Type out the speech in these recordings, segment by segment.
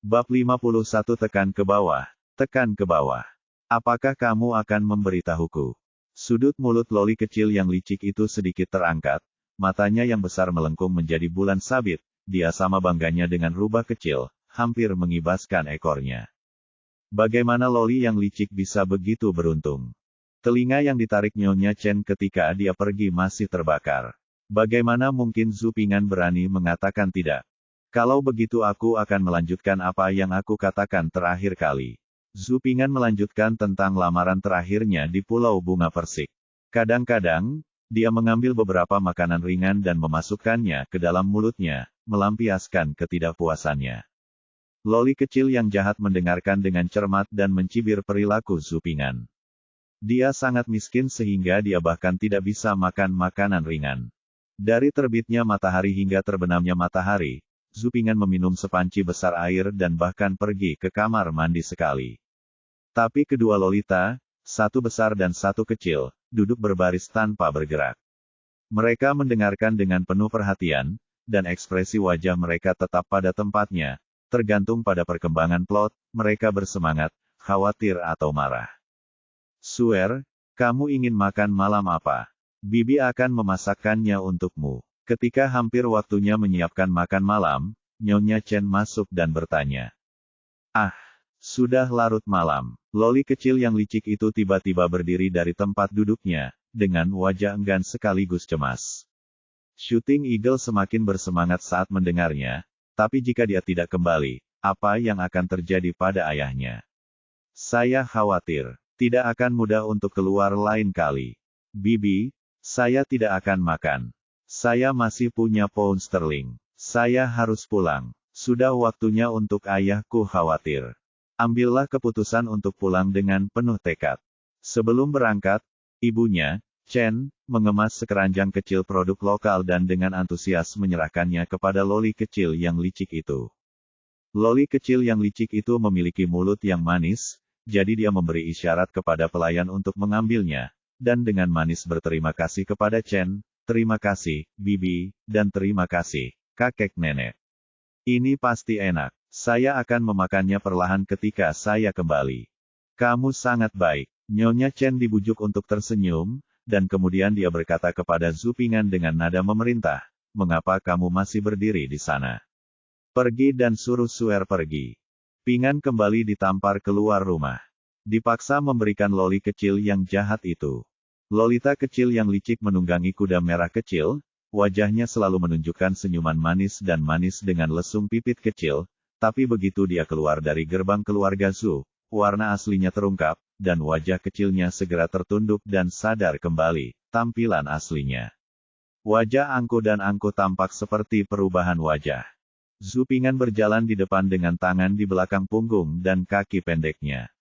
Bab 51 tekan ke bawah. Tekan ke bawah. Apakah kamu akan memberitahuku? Sudut mulut Loli kecil yang licik itu sedikit terangkat, matanya yang besar melengkung menjadi bulan sabit, dia sama bangganya dengan rubah kecil, hampir mengibaskan ekornya. Bagaimana Loli yang licik bisa begitu beruntung? Telinga yang ditarik Nyonya Chen ketika dia pergi masih terbakar. Bagaimana mungkin Zhu Ping'an berani mengatakan tidak? Kalau begitu aku akan melanjutkan apa yang aku katakan terakhir kali. Zhu Ping'an melanjutkan tentang lamaran terakhirnya di Pulau Bunga Persik. Kadang-kadang, dia mengambil beberapa makanan ringan dan memasukkannya ke dalam mulutnya, melampiaskan ketidakpuasannya. Loli kecil yang jahat mendengarkan dengan cermat dan mencibir perilaku Zhu Ping'an. Dia sangat miskin sehingga dia bahkan tidak bisa makan makanan ringan. Dari terbitnya matahari hingga terbenamnya matahari, Zhu Ping'an meminum sepanci besar air dan bahkan pergi ke kamar mandi sekali. Tapi kedua Lolita, satu besar dan satu kecil, duduk berbaris tanpa bergerak. Mereka mendengarkan dengan penuh perhatian, dan ekspresi wajah mereka tetap pada tempatnya, tergantung pada perkembangan plot, mereka bersemangat, khawatir atau marah. Suer, kamu ingin makan malam apa? Bibi akan memasakkannya untukmu. Ketika hampir waktunya menyiapkan makan malam, Nyonya Chen masuk dan bertanya. Ah, sudah larut malam. Loli kecil yang licik itu tiba-tiba berdiri dari tempat duduknya, dengan wajah enggan sekaligus cemas. Shooting Eagle semakin bersemangat saat mendengarnya, tapi jika dia tidak kembali, apa yang akan terjadi pada ayahnya? Saya khawatir, tidak akan mudah untuk keluar lain kali. Bibi, saya tidak akan makan. Saya masih punya pound sterling. Saya harus pulang. Sudah waktunya untuk ayahku khawatir. Ambillah keputusan untuk pulang dengan penuh tekad. Sebelum berangkat, ibunya, Chen, mengemas sekeranjang kecil produk lokal dan dengan antusias menyerahkannya kepada Loli kecil yang licik itu. Loli kecil yang licik itu memiliki mulut yang manis, jadi dia memberi isyarat kepada pelayan untuk mengambilnya, dan dengan manis berterima kasih kepada Chen. Terima kasih, Bibi, dan terima kasih, kakek nenek. Ini pasti enak. Saya akan memakannya perlahan ketika saya kembali. Kamu sangat baik. Nyonya Chen dibujuk untuk tersenyum, dan kemudian dia berkata kepada Zhu Ping'an dengan nada memerintah, mengapa kamu masih berdiri di sana? Pergi dan suruh Suer pergi. Ping'an kembali ditampar keluar rumah. Dipaksa memberikan Loli kecil yang jahat itu. Lolita kecil yang licik menunggangi kuda merah kecil, wajahnya selalu menunjukkan senyuman manis dan manis dengan lesung pipit kecil, tapi begitu dia keluar dari gerbang keluarga Zhu, warna aslinya terungkap, dan wajah kecilnya segera tertunduk dan sadar kembali, tampilan aslinya. Wajah Angko dan Angko tampak seperti perubahan wajah. Zhu Ping'an berjalan di depan dengan tangan di belakang punggung dan kaki pendeknya.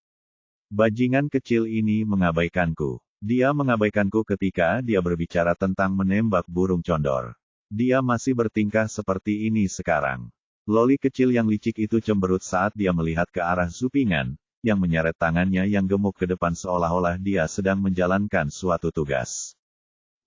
Bajingan kecil ini mengabaikanku. Dia mengabaikanku ketika dia berbicara tentang menembak burung condor. Dia masih bertingkah seperti ini sekarang. Loli kecil yang licik itu cemberut saat dia melihat ke arah Zhu Ping'an, yang menyeret tangannya yang gemuk ke depan seolah-olah dia sedang menjalankan suatu tugas.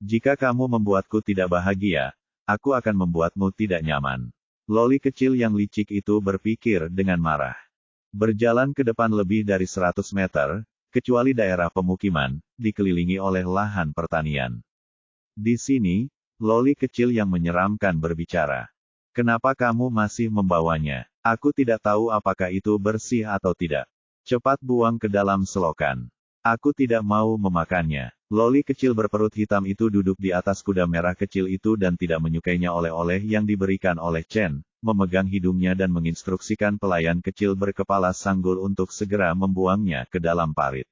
Jika kamu membuatku tidak bahagia, aku akan membuatmu tidak nyaman. Loli kecil yang licik itu berpikir dengan marah. Berjalan ke depan lebih dari 100 meter, kecuali daerah pemukiman, dikelilingi oleh lahan pertanian. Di sini, Loli kecil yang menyeramkan berbicara. Kenapa kamu masih membawanya? Aku tidak tahu apakah itu bersih atau tidak. Cepat buang ke dalam selokan. Aku tidak mau memakannya. Loli kecil berperut hitam itu duduk di atas kuda merah kecil itu dan tidak menyukainya oleh-oleh yang diberikan oleh Chen, memegang hidungnya dan menginstruksikan pelayan kecil berkepala sanggul untuk segera membuangnya ke dalam parit.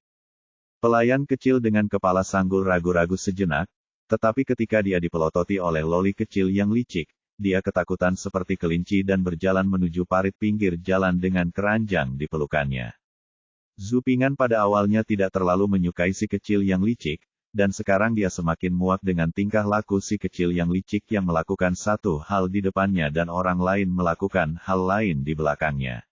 Pelayan kecil dengan kepala sanggul ragu-ragu sejenak, tetapi ketika dia dipelototi oleh Loli kecil yang licik, dia ketakutan seperti kelinci dan berjalan menuju parit pinggir jalan dengan keranjang di pelukannya. Zhu Ping'an pada awalnya tidak terlalu menyukai si kecil yang licik, dan sekarang dia semakin muak dengan tingkah laku si kecil yang licik yang melakukan satu hal di depannya dan orang lain melakukan hal lain di belakangnya.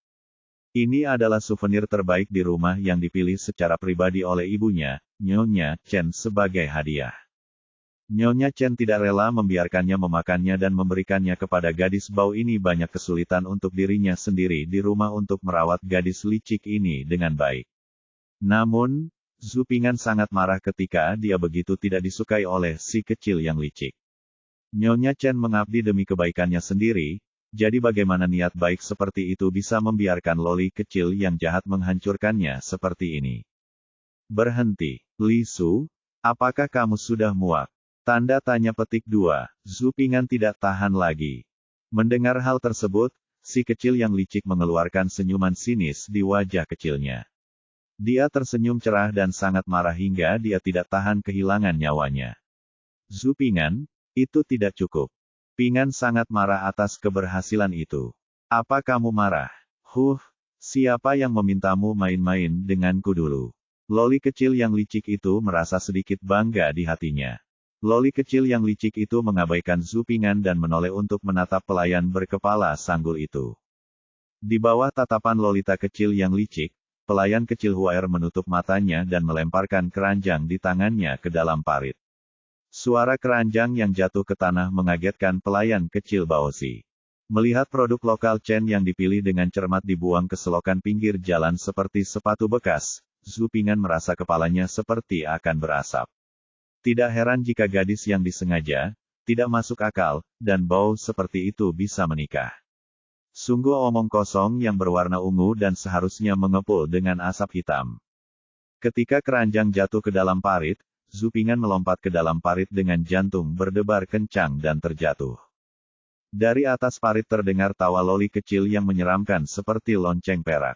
Ini adalah souvenir terbaik di rumah yang dipilih secara pribadi oleh ibunya, Nyonya Chen sebagai hadiah. Nyonya Chen tidak rela membiarkannya memakannya dan memberikannya kepada gadis bau ini. Banyak kesulitan untuk dirinya sendiri di rumah untuk merawat gadis licik ini dengan baik. Namun, Zhu Ping'an sangat marah ketika dia begitu tidak disukai oleh si kecil yang licik. Nyonya Chen mengabdi demi kebaikannya sendiri, jadi bagaimana niat baik seperti itu bisa membiarkan loli kecil yang jahat menghancurkannya seperti ini? Berhenti, Li Su, apakah kamu sudah muak? Tanda tanya petik 2, Zhu Ping'an tidak tahan lagi. Mendengar hal tersebut, si kecil yang licik mengeluarkan senyuman sinis di wajah kecilnya. Dia tersenyum cerah dan sangat marah hingga dia tidak tahan kehilangan nyawanya. Zhu Ping'an, itu tidak cukup. Ping'an sangat marah atas keberhasilan itu. Apa kamu marah? Siapa yang memintamu main-main denganku dulu? Loli kecil yang licik itu merasa sedikit bangga di hatinya. Loli kecil yang licik itu mengabaikan Zhu Ping'an dan menoleh untuk menatap pelayan berkepala sanggul itu. Di bawah tatapan lolita kecil yang licik, pelayan kecil Huaer menutup matanya dan melemparkan keranjang di tangannya ke dalam parit. Suara keranjang yang jatuh ke tanah mengagetkan pelayan kecil Baozi. Melihat produk lokal Chen yang dipilih dengan cermat dibuang ke selokan pinggir jalan seperti sepatu bekas, Zhu Ping'an merasa kepalanya seperti akan berasap. Tidak heran jika gadis yang disengaja, tidak masuk akal, dan bau seperti itu bisa menikah. Sungguh omong kosong yang berwarna ungu dan seharusnya mengepul dengan asap hitam. Ketika keranjang jatuh ke dalam parit, Zhu Ping'an melompat ke dalam parit dengan jantung berdebar kencang dan terjatuh. Dari atas parit terdengar tawa loli kecil yang menyeramkan seperti lonceng perak.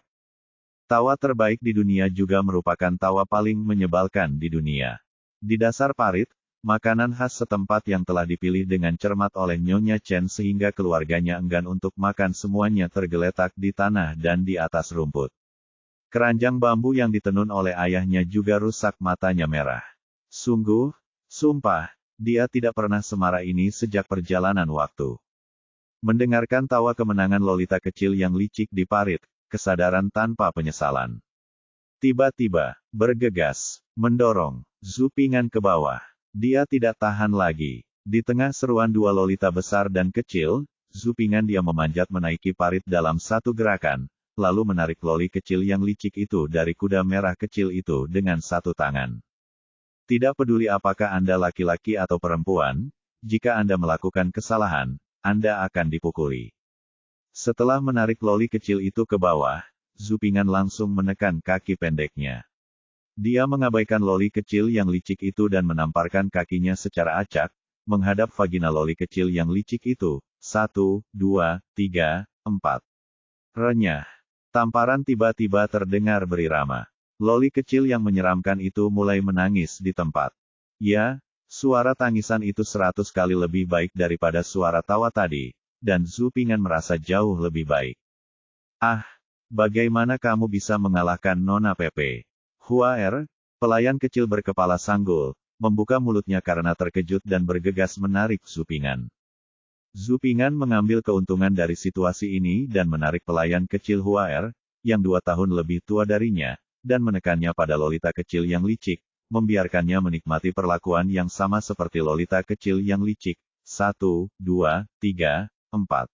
Tawa terbaik di dunia juga merupakan tawa paling menyebalkan di dunia. Di dasar parit, makanan khas setempat yang telah dipilih dengan cermat oleh Nyonya Chen sehingga keluarganya enggan untuk makan semuanya tergeletak di tanah dan di atas rumput. Keranjang bambu yang ditenun oleh ayahnya juga rusak, matanya merah. Sumpah, dia tidak pernah semarah ini sejak perjalanan waktu. Mendengarkan tawa kemenangan lolita kecil yang licik di parit, kesadaran tanpa penyesalan. Tiba-tiba, bergegas, mendorong Zhu Ping'an ke bawah. Dia tidak tahan lagi. Di tengah seruan dua lolita besar dan kecil, Zhu Ping'an dia memanjat menaiki parit dalam satu gerakan, lalu menarik loli kecil yang licik itu dari kuda merah kecil itu dengan satu tangan. Tidak peduli apakah Anda laki-laki atau perempuan, jika Anda melakukan kesalahan, Anda akan dipukuli. Setelah menarik loli kecil itu ke bawah, Zhu Ping'an langsung menekan kaki pendeknya. Dia mengabaikan loli kecil yang licik itu dan menamparkan kakinya secara acak, menghadap vagina loli kecil yang licik itu. 1, 2, 3, 4. Renyah. Tamparan tiba-tiba terdengar berirama. Loli kecil yang menyeramkan itu mulai menangis di tempat. Ya, suara tangisan itu 100 kali lebih baik daripada suara tawa tadi, dan Zhu Ping'an merasa jauh lebih baik. Bagaimana kamu bisa mengalahkan Nona Pepe? Huaer, pelayan kecil berkepala sanggul, membuka mulutnya karena terkejut dan bergegas menarik Zhu Ping'an. Zhu Ping'an mengambil keuntungan dari situasi ini dan menarik pelayan kecil Huaer, yang 2 tahun lebih tua darinya, dan menekannya pada lolita kecil yang licik, membiarkannya menikmati perlakuan yang sama seperti lolita kecil yang licik. 1, 2, 3, 4.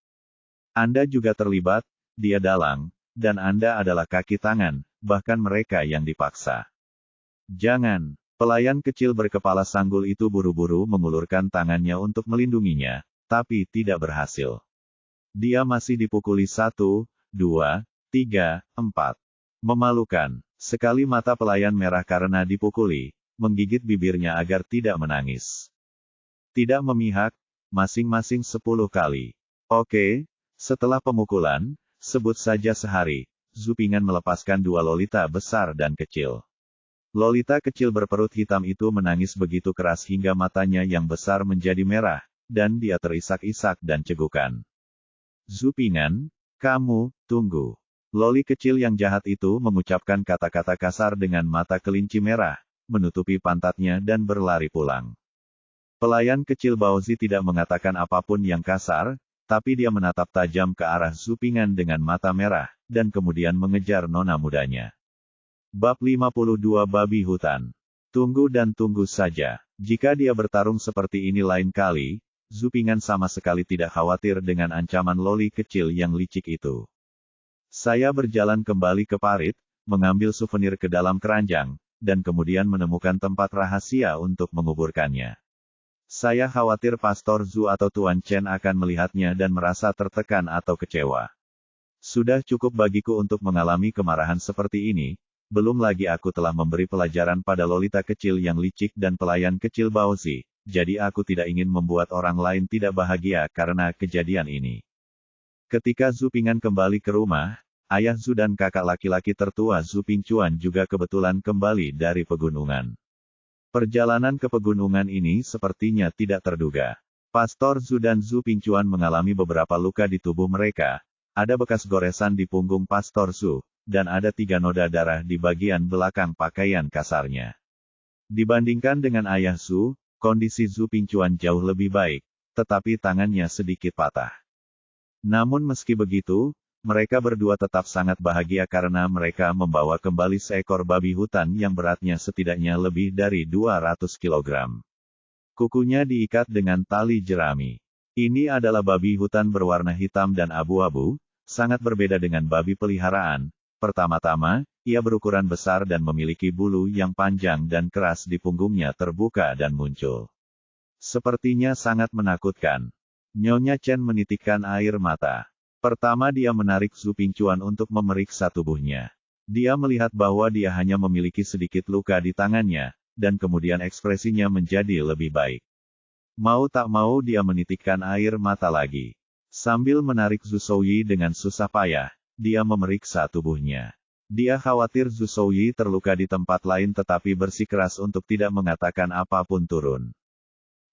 Anda juga terlibat, dia dalang, dan Anda adalah kaki tangan, bahkan mereka yang dipaksa. Jangan, pelayan kecil berkepala sanggul itu buru-buru mengulurkan tangannya untuk melindunginya, tapi tidak berhasil. Dia masih dipukuli 1, 2, 3, 4. Memalukan, sekali mata pelayan merah karena dipukuli, menggigit bibirnya agar tidak menangis. Tidak memihak, masing-masing 10 kali. Oke, setelah pemukulan, sebut saja sehari, Zhu Ping'an melepaskan 2 lolita besar dan kecil. Lolita kecil berperut hitam itu menangis begitu keras hingga matanya yang besar menjadi merah, dan dia terisak-isak dan cegukan. Zhu Ping'an, kamu, tunggu. Loli kecil yang jahat itu mengucapkan kata-kata kasar dengan mata kelinci merah, menutupi pantatnya dan berlari pulang. Pelayan kecil Baozi tidak mengatakan apapun yang kasar, tapi dia menatap tajam ke arah Zhu Ping'an dengan mata merah, dan kemudian mengejar nona mudanya. Bab 52 Babi Hutan. Tunggu dan tunggu saja. Jika dia bertarung seperti ini lain kali, Zhu Ping'an sama sekali tidak khawatir dengan ancaman loli kecil yang licik itu. Saya berjalan kembali ke parit, mengambil souvenir ke dalam keranjang, dan kemudian menemukan tempat rahasia untuk menguburkannya. Saya khawatir Pastor Zhu atau Tuan Chen akan melihatnya dan merasa tertekan atau kecewa. Sudah cukup bagiku untuk mengalami kemarahan seperti ini, belum lagi aku telah memberi pelajaran pada lolita kecil yang licik dan pelayan kecil Baozi, jadi aku tidak ingin membuat orang lain tidak bahagia karena kejadian ini. Ketika Zhu Ping'an kembali ke rumah, ayah Zhu dan kakak laki-laki tertua Zhu Pingchuan juga kebetulan kembali dari pegunungan. Perjalanan ke pegunungan ini sepertinya tidak terduga. Pastor Zhu dan Zhu Pingchuan mengalami beberapa luka di tubuh mereka, ada bekas goresan di punggung Pastor Zhu, dan ada 3 noda darah di bagian belakang pakaian kasarnya. Dibandingkan dengan ayah Zhu, kondisi Zhu Pingchuan jauh lebih baik, tetapi tangannya sedikit patah. Namun meski begitu, mereka berdua tetap sangat bahagia karena mereka membawa kembali seekor babi hutan yang beratnya setidaknya lebih dari 200 kg. Kukunya diikat dengan tali jerami. Ini adalah babi hutan berwarna hitam dan abu-abu, sangat berbeda dengan babi peliharaan. Pertama-tama, ia berukuran besar dan memiliki bulu yang panjang dan keras di punggungnya terbuka dan muncul. Sepertinya sangat menakutkan. Nyonya Chen menitikkan air mata. Pertama dia menarik Zhu Pingchuan untuk memeriksa tubuhnya. Dia melihat bahwa dia hanya memiliki sedikit luka di tangannya, dan kemudian ekspresinya menjadi lebih baik. Mau tak mau dia menitikkan air mata lagi. Sambil menarik Zhu Shouyi dengan susah payah, dia memeriksa tubuhnya. Dia khawatir Zhu Shouyi terluka di tempat lain tetapi bersikeras untuk tidak mengatakan apapun turun.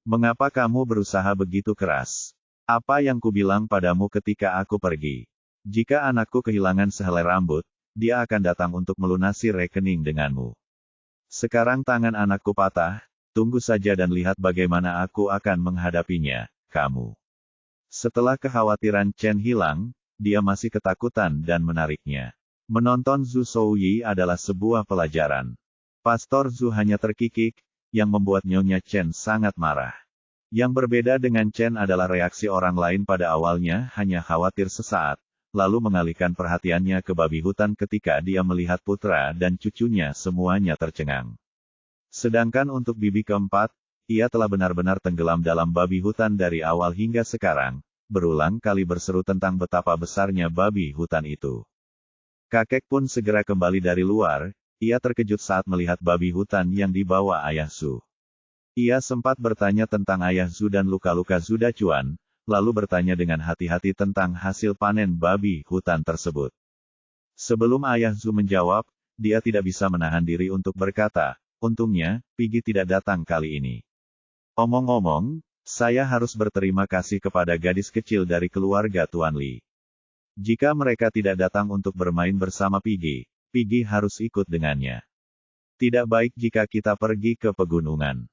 Mengapa kamu berusaha begitu keras? Apa yang kubilang padamu ketika aku pergi? Jika anakku kehilangan sehelai rambut, dia akan datang untuk melunasi rekening denganmu. Sekarang tangan anakku patah, tunggu saja dan lihat bagaimana aku akan menghadapinya, kamu. Setelah kekhawatiran Chen hilang, dia masih ketakutan dan menariknya. Menonton Zhu Shouyi adalah sebuah pelajaran. Pastor Zhu hanya terkikik, yang membuat Nyonya Chen sangat marah. Yang berbeda dengan Chen adalah reaksi orang lain pada awalnya hanya khawatir sesaat, lalu mengalihkan perhatiannya ke babi hutan ketika dia melihat putra dan cucunya semuanya tercengang. Sedangkan untuk bibi keempat, ia telah benar-benar tenggelam dalam babi hutan dari awal hingga sekarang, berulang kali berseru tentang betapa besarnya babi hutan itu. Kakek pun segera kembali dari luar, ia terkejut saat melihat babi hutan yang dibawa ayah Zhu. Ia sempat bertanya tentang ayah Zhu dan luka-luka Zhu Dachuan, lalu bertanya dengan hati-hati tentang hasil panen babi hutan tersebut. Sebelum ayah Zhu menjawab, dia tidak bisa menahan diri untuk berkata, untungnya, Piggy tidak datang kali ini. Omong-omong, saya harus berterima kasih kepada gadis kecil dari keluarga Tuan Li. Jika mereka tidak datang untuk bermain bersama Piggy, Piggy harus ikut dengannya. Tidak baik jika kita pergi ke pegunungan.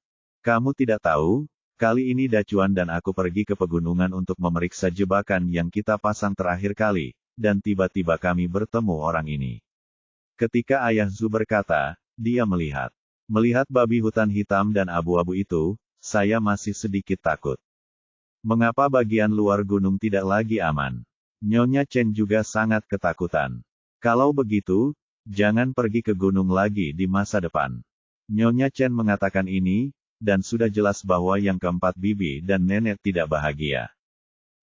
Kamu tidak tahu, kali ini Dachuan dan aku pergi ke pegunungan untuk memeriksa jebakan yang kita pasang terakhir kali, dan tiba-tiba kami bertemu orang ini. Ketika ayah Zhu berkata, dia melihat babi hutan hitam dan abu-abu itu, saya masih sedikit takut. Mengapa bagian luar gunung tidak lagi aman? Nyonya Chen juga sangat ketakutan. Kalau begitu, jangan pergi ke gunung lagi di masa depan. Nyonya Chen mengatakan ini, dan sudah jelas bahwa yang keempat bibi dan nenek tidak bahagia.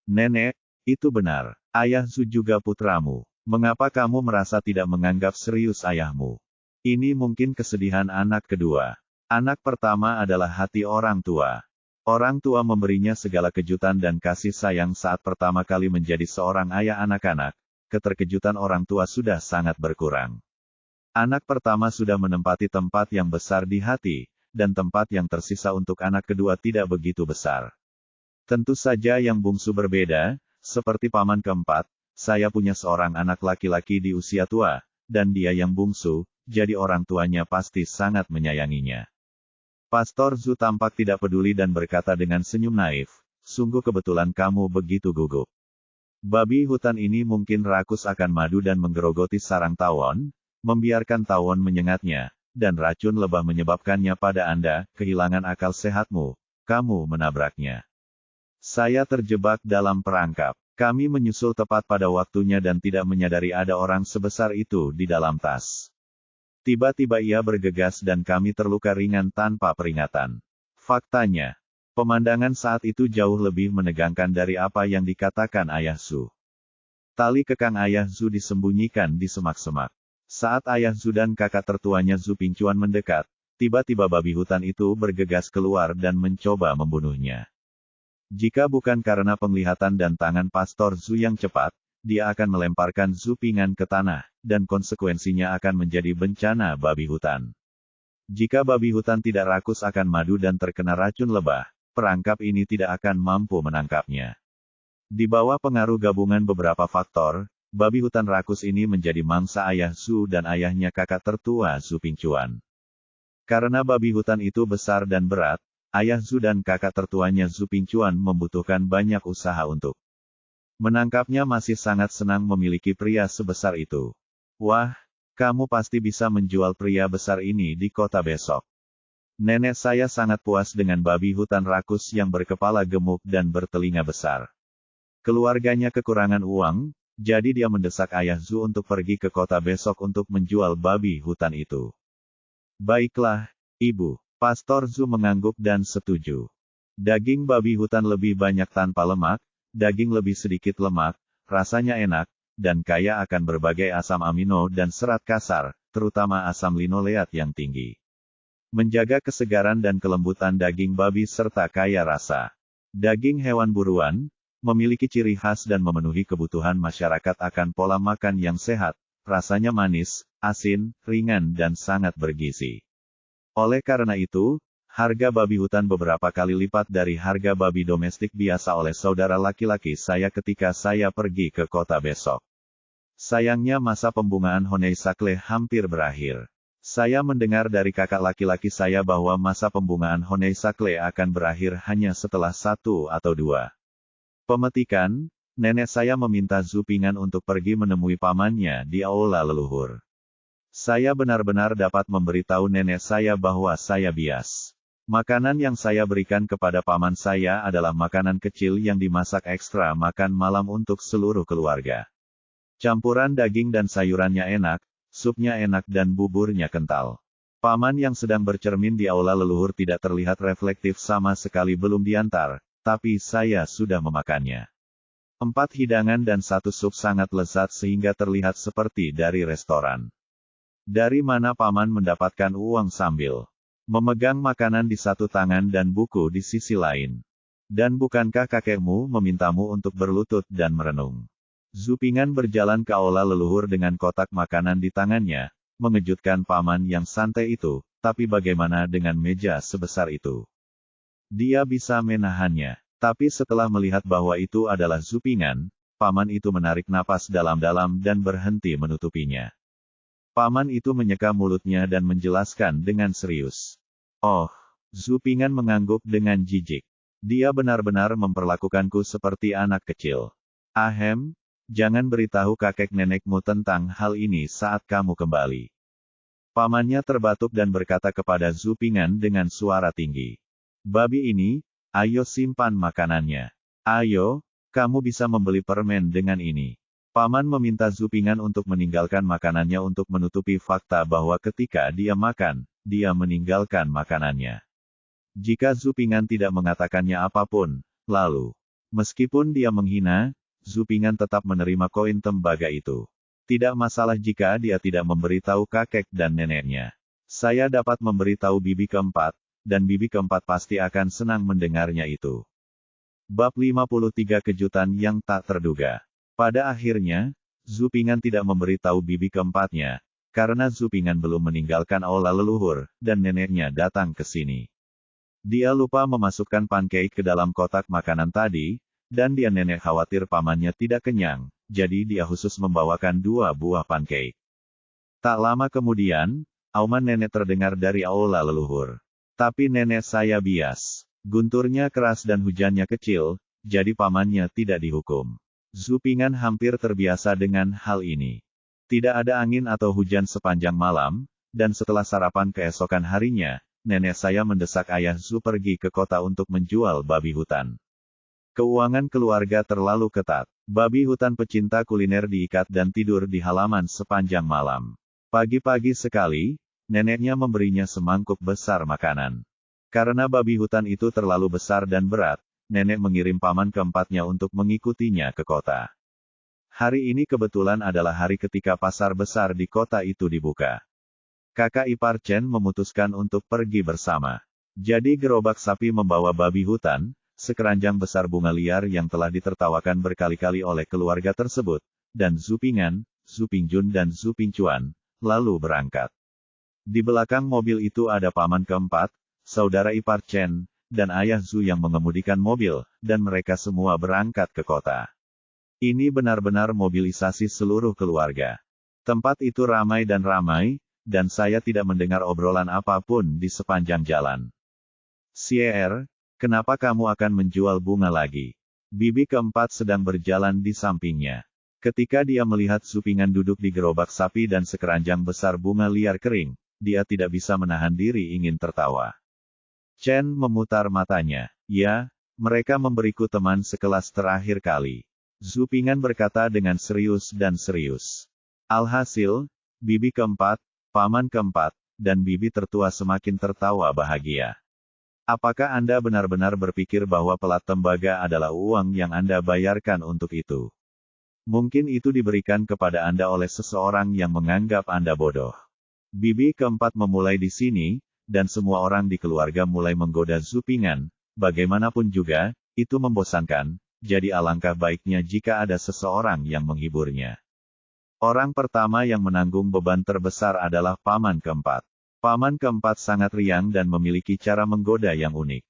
Nenek, itu benar. Ayah Zhu juga putramu. Mengapa kamu merasa tidak menganggap serius ayahmu? Ini mungkin kesedihan anak kedua. Anak pertama adalah hati orang tua. Orang tua memberinya segala kejutan dan kasih sayang saat pertama kali menjadi seorang ayah anak-anak. Keterkejutan orang tua sudah sangat berkurang. Anak pertama sudah menempati tempat yang besar di hati, dan tempat yang tersisa untuk anak kedua tidak begitu besar. Tentu saja yang bungsu berbeda, seperti paman keempat, saya punya seorang anak laki-laki di usia tua, dan dia yang bungsu, jadi orang tuanya pasti sangat menyayanginya. Pastor Zhu tampak tidak peduli dan berkata dengan senyum naif, sungguh kebetulan kamu begitu gugup. Babi hutan ini mungkin rakus akan madu dan menggerogoti sarang tawon, membiarkan tawon menyengatnya, dan racun lebah menyebabkannya pada Anda, kehilangan akal sehatmu, kamu menabraknya. Saya terjebak dalam perangkap. Kami menyusul tepat pada waktunya dan tidak menyadari ada orang sebesar itu di dalam tas. Tiba-tiba ia bergegas dan kami terluka ringan tanpa peringatan. Faktanya, pemandangan saat itu jauh lebih menegangkan dari apa yang dikatakan Ayah Zhu. Tali kekang Ayah Zhu disembunyikan di semak-semak. Saat Ayah Zhu dan kakak tertuanya Zhu Pingchuan mendekat, tiba-tiba babi hutan itu bergegas keluar dan mencoba membunuhnya. Jika bukan karena penglihatan dan tangan Pastor Zhu yang cepat, dia akan melemparkan Zhu Ping'an ke tanah, dan konsekuensinya akan menjadi bencana babi hutan. Jika babi hutan tidak rakus akan madu dan terkena racun lebah, perangkap ini tidak akan mampu menangkapnya. Di bawah pengaruh gabungan beberapa faktor, babi hutan rakus ini menjadi mangsa Ayah Zhu dan ayahnya kakak tertua Zhu Pingchuan. Karena babi hutan itu besar dan berat, Ayah Zhu dan kakak tertuanya Zhu Pingchuan membutuhkan banyak usaha untuk menangkapnya. Masih sangat senang memiliki pria sebesar itu. Wah, kamu pasti bisa menjual pria besar ini di kota besok. Nenek saya sangat puas dengan babi hutan rakus yang berkepala gemuk dan bertelinga besar. Keluarganya kekurangan uang, jadi dia mendesak Ayah Zhu untuk pergi ke kota besok untuk menjual babi hutan itu. Baiklah, Ibu. Pastor Zhu mengangguk dan setuju. Daging babi hutan lebih banyak tanpa lemak, daging lebih sedikit lemak, rasanya enak, dan kaya akan berbagai asam amino dan serat kasar, terutama asam linoleat yang tinggi. Menjaga kesegaran dan kelembutan daging babi serta kaya rasa. Daging hewan buruan, memiliki ciri khas dan memenuhi kebutuhan masyarakat akan pola makan yang sehat, rasanya manis, asin, ringan dan sangat bergizi. Oleh karena itu, harga babi hutan beberapa kali lipat dari harga babi domestik biasa oleh saudara laki-laki saya ketika saya pergi ke kota besok. Sayangnya masa pembungaan honeysuckle hampir berakhir. Saya mendengar dari kakak laki-laki saya bahwa masa pembungaan honeysuckle akan berakhir hanya setelah 1 atau 2 pemetikan. Nenek saya meminta Zhu Ping'an untuk pergi menemui pamannya di aula leluhur. Saya benar-benar dapat memberitahu nenek saya bahwa saya bias. Makanan yang saya berikan kepada paman saya adalah makanan kecil yang dimasak ekstra makan malam untuk seluruh keluarga. Campuran daging dan sayurannya enak, supnya enak dan buburnya kental. Paman yang sedang bercermin di aula leluhur tidak terlihat reflektif sama sekali belum diantar, tapi saya sudah memakannya. 4 hidangan dan 1 sup sangat lezat sehingga terlihat seperti dari restoran. Dari mana paman mendapatkan uang sambil memegang makanan di satu tangan dan buku di sisi lain? Dan bukankah kakekmu memintamu untuk berlutut dan merenung? Zhu Ping'an berjalan ke aula leluhur dengan kotak makanan di tangannya, mengejutkan paman yang santai itu, tapi bagaimana dengan meja sebesar itu? Dia bisa menahannya, tapi setelah melihat bahwa itu adalah Zhu Ping'an, paman itu menarik napas dalam-dalam dan berhenti menutupinya. Paman itu menyeka mulutnya dan menjelaskan dengan serius. Oh, Zhu Ping'an mengangguk dengan jijik. Dia benar-benar memperlakukanku seperti anak kecil. Ahem, jangan beritahu kakek nenekmu tentang hal ini saat kamu kembali. Pamannya terbatuk dan berkata kepada Zhu Ping'an dengan suara tinggi. Babi ini, ayo simpan makanannya. Ayo, kamu bisa membeli permen dengan ini. Paman meminta Zhu Ping'an untuk meninggalkan makanannya untuk menutupi fakta bahwa ketika dia makan, dia meninggalkan makanannya. Jika Zhu Ping'an tidak mengatakannya apapun, lalu, meskipun dia menghina, Zhu Ping'an tetap menerima koin tembaga itu. Tidak masalah jika dia tidak memberitahu kakek dan neneknya. Saya dapat memberitahu bibi keempat, dan bibi keempat pasti akan senang mendengarnya itu. Bab 53 Kejutan yang tak terduga. Pada akhirnya, Zhu Ping'an tidak memberitahu bibi keempatnya, karena Zhu Ping'an belum meninggalkan aula leluhur, dan neneknya datang ke sini. Dia lupa memasukkan pancake ke dalam kotak makanan tadi, dan dia nenek khawatir pamannya tidak kenyang, jadi dia khusus membawakan 2 buah pancake. Tak lama kemudian, auman nenek terdengar dari aula leluhur. Tapi nenek saya bias. Gunturnya keras dan hujannya kecil, jadi pamannya tidak dihukum. Zhu Ping'an hampir terbiasa dengan hal ini. Tidak ada angin atau hujan sepanjang malam, dan setelah sarapan keesokan harinya, nenek saya mendesak Ayah Zhu pergi ke kota untuk menjual babi hutan. Keuangan keluarga terlalu ketat. Babi hutan pecinta kuliner diikat dan tidur di halaman sepanjang malam. Pagi-pagi sekali, neneknya memberinya semangkuk besar makanan. Karena babi hutan itu terlalu besar dan berat, nenek mengirim paman keempatnya untuk mengikutinya ke kota. Hari ini kebetulan adalah hari ketika pasar besar di kota itu dibuka. Kakak ipar Chen memutuskan untuk pergi bersama. Jadi gerobak sapi membawa babi hutan, sekeranjang besar bunga liar yang telah ditertawakan berkali-kali oleh keluarga tersebut, dan Zhu Ping'an, Zhu Pingjun dan Zhu Pingchuan, lalu berangkat. Di belakang mobil itu ada paman keempat, saudara ipar Chen, dan Ayah Zhu yang mengemudikan mobil, dan mereka semua berangkat ke kota. Ini benar-benar mobilisasi seluruh keluarga. Tempat itu ramai, dan saya tidak mendengar obrolan apapun di sepanjang jalan. Sier, kenapa kamu akan menjual bunga lagi? Bibi keempat sedang berjalan di sampingnya. Ketika dia melihat Zhu Ping'an duduk di gerobak sapi dan sekeranjang besar bunga liar kering, dia tidak bisa menahan diri ingin tertawa. Chen memutar matanya. Ya, mereka memberiku teman sekelas terakhir kali. Zhu Ping'an berkata dengan serius. Alhasil, bibi keempat, paman keempat, dan bibi tertua semakin tertawa bahagia. Apakah Anda benar-benar berpikir bahwa pelat tembaga adalah uang yang Anda bayarkan untuk itu? Mungkin itu diberikan kepada Anda oleh seseorang yang menganggap Anda bodoh. Bibi keempat memulai di sini, dan semua orang di keluarga mulai menggoda Zhu Ping'an. Bagaimanapun juga, itu membosankan. Jadi alangkah baiknya jika ada seseorang yang menghiburnya. Orang pertama yang menanggung beban terbesar adalah paman keempat. Paman keempat sangat riang dan memiliki cara menggoda yang unik.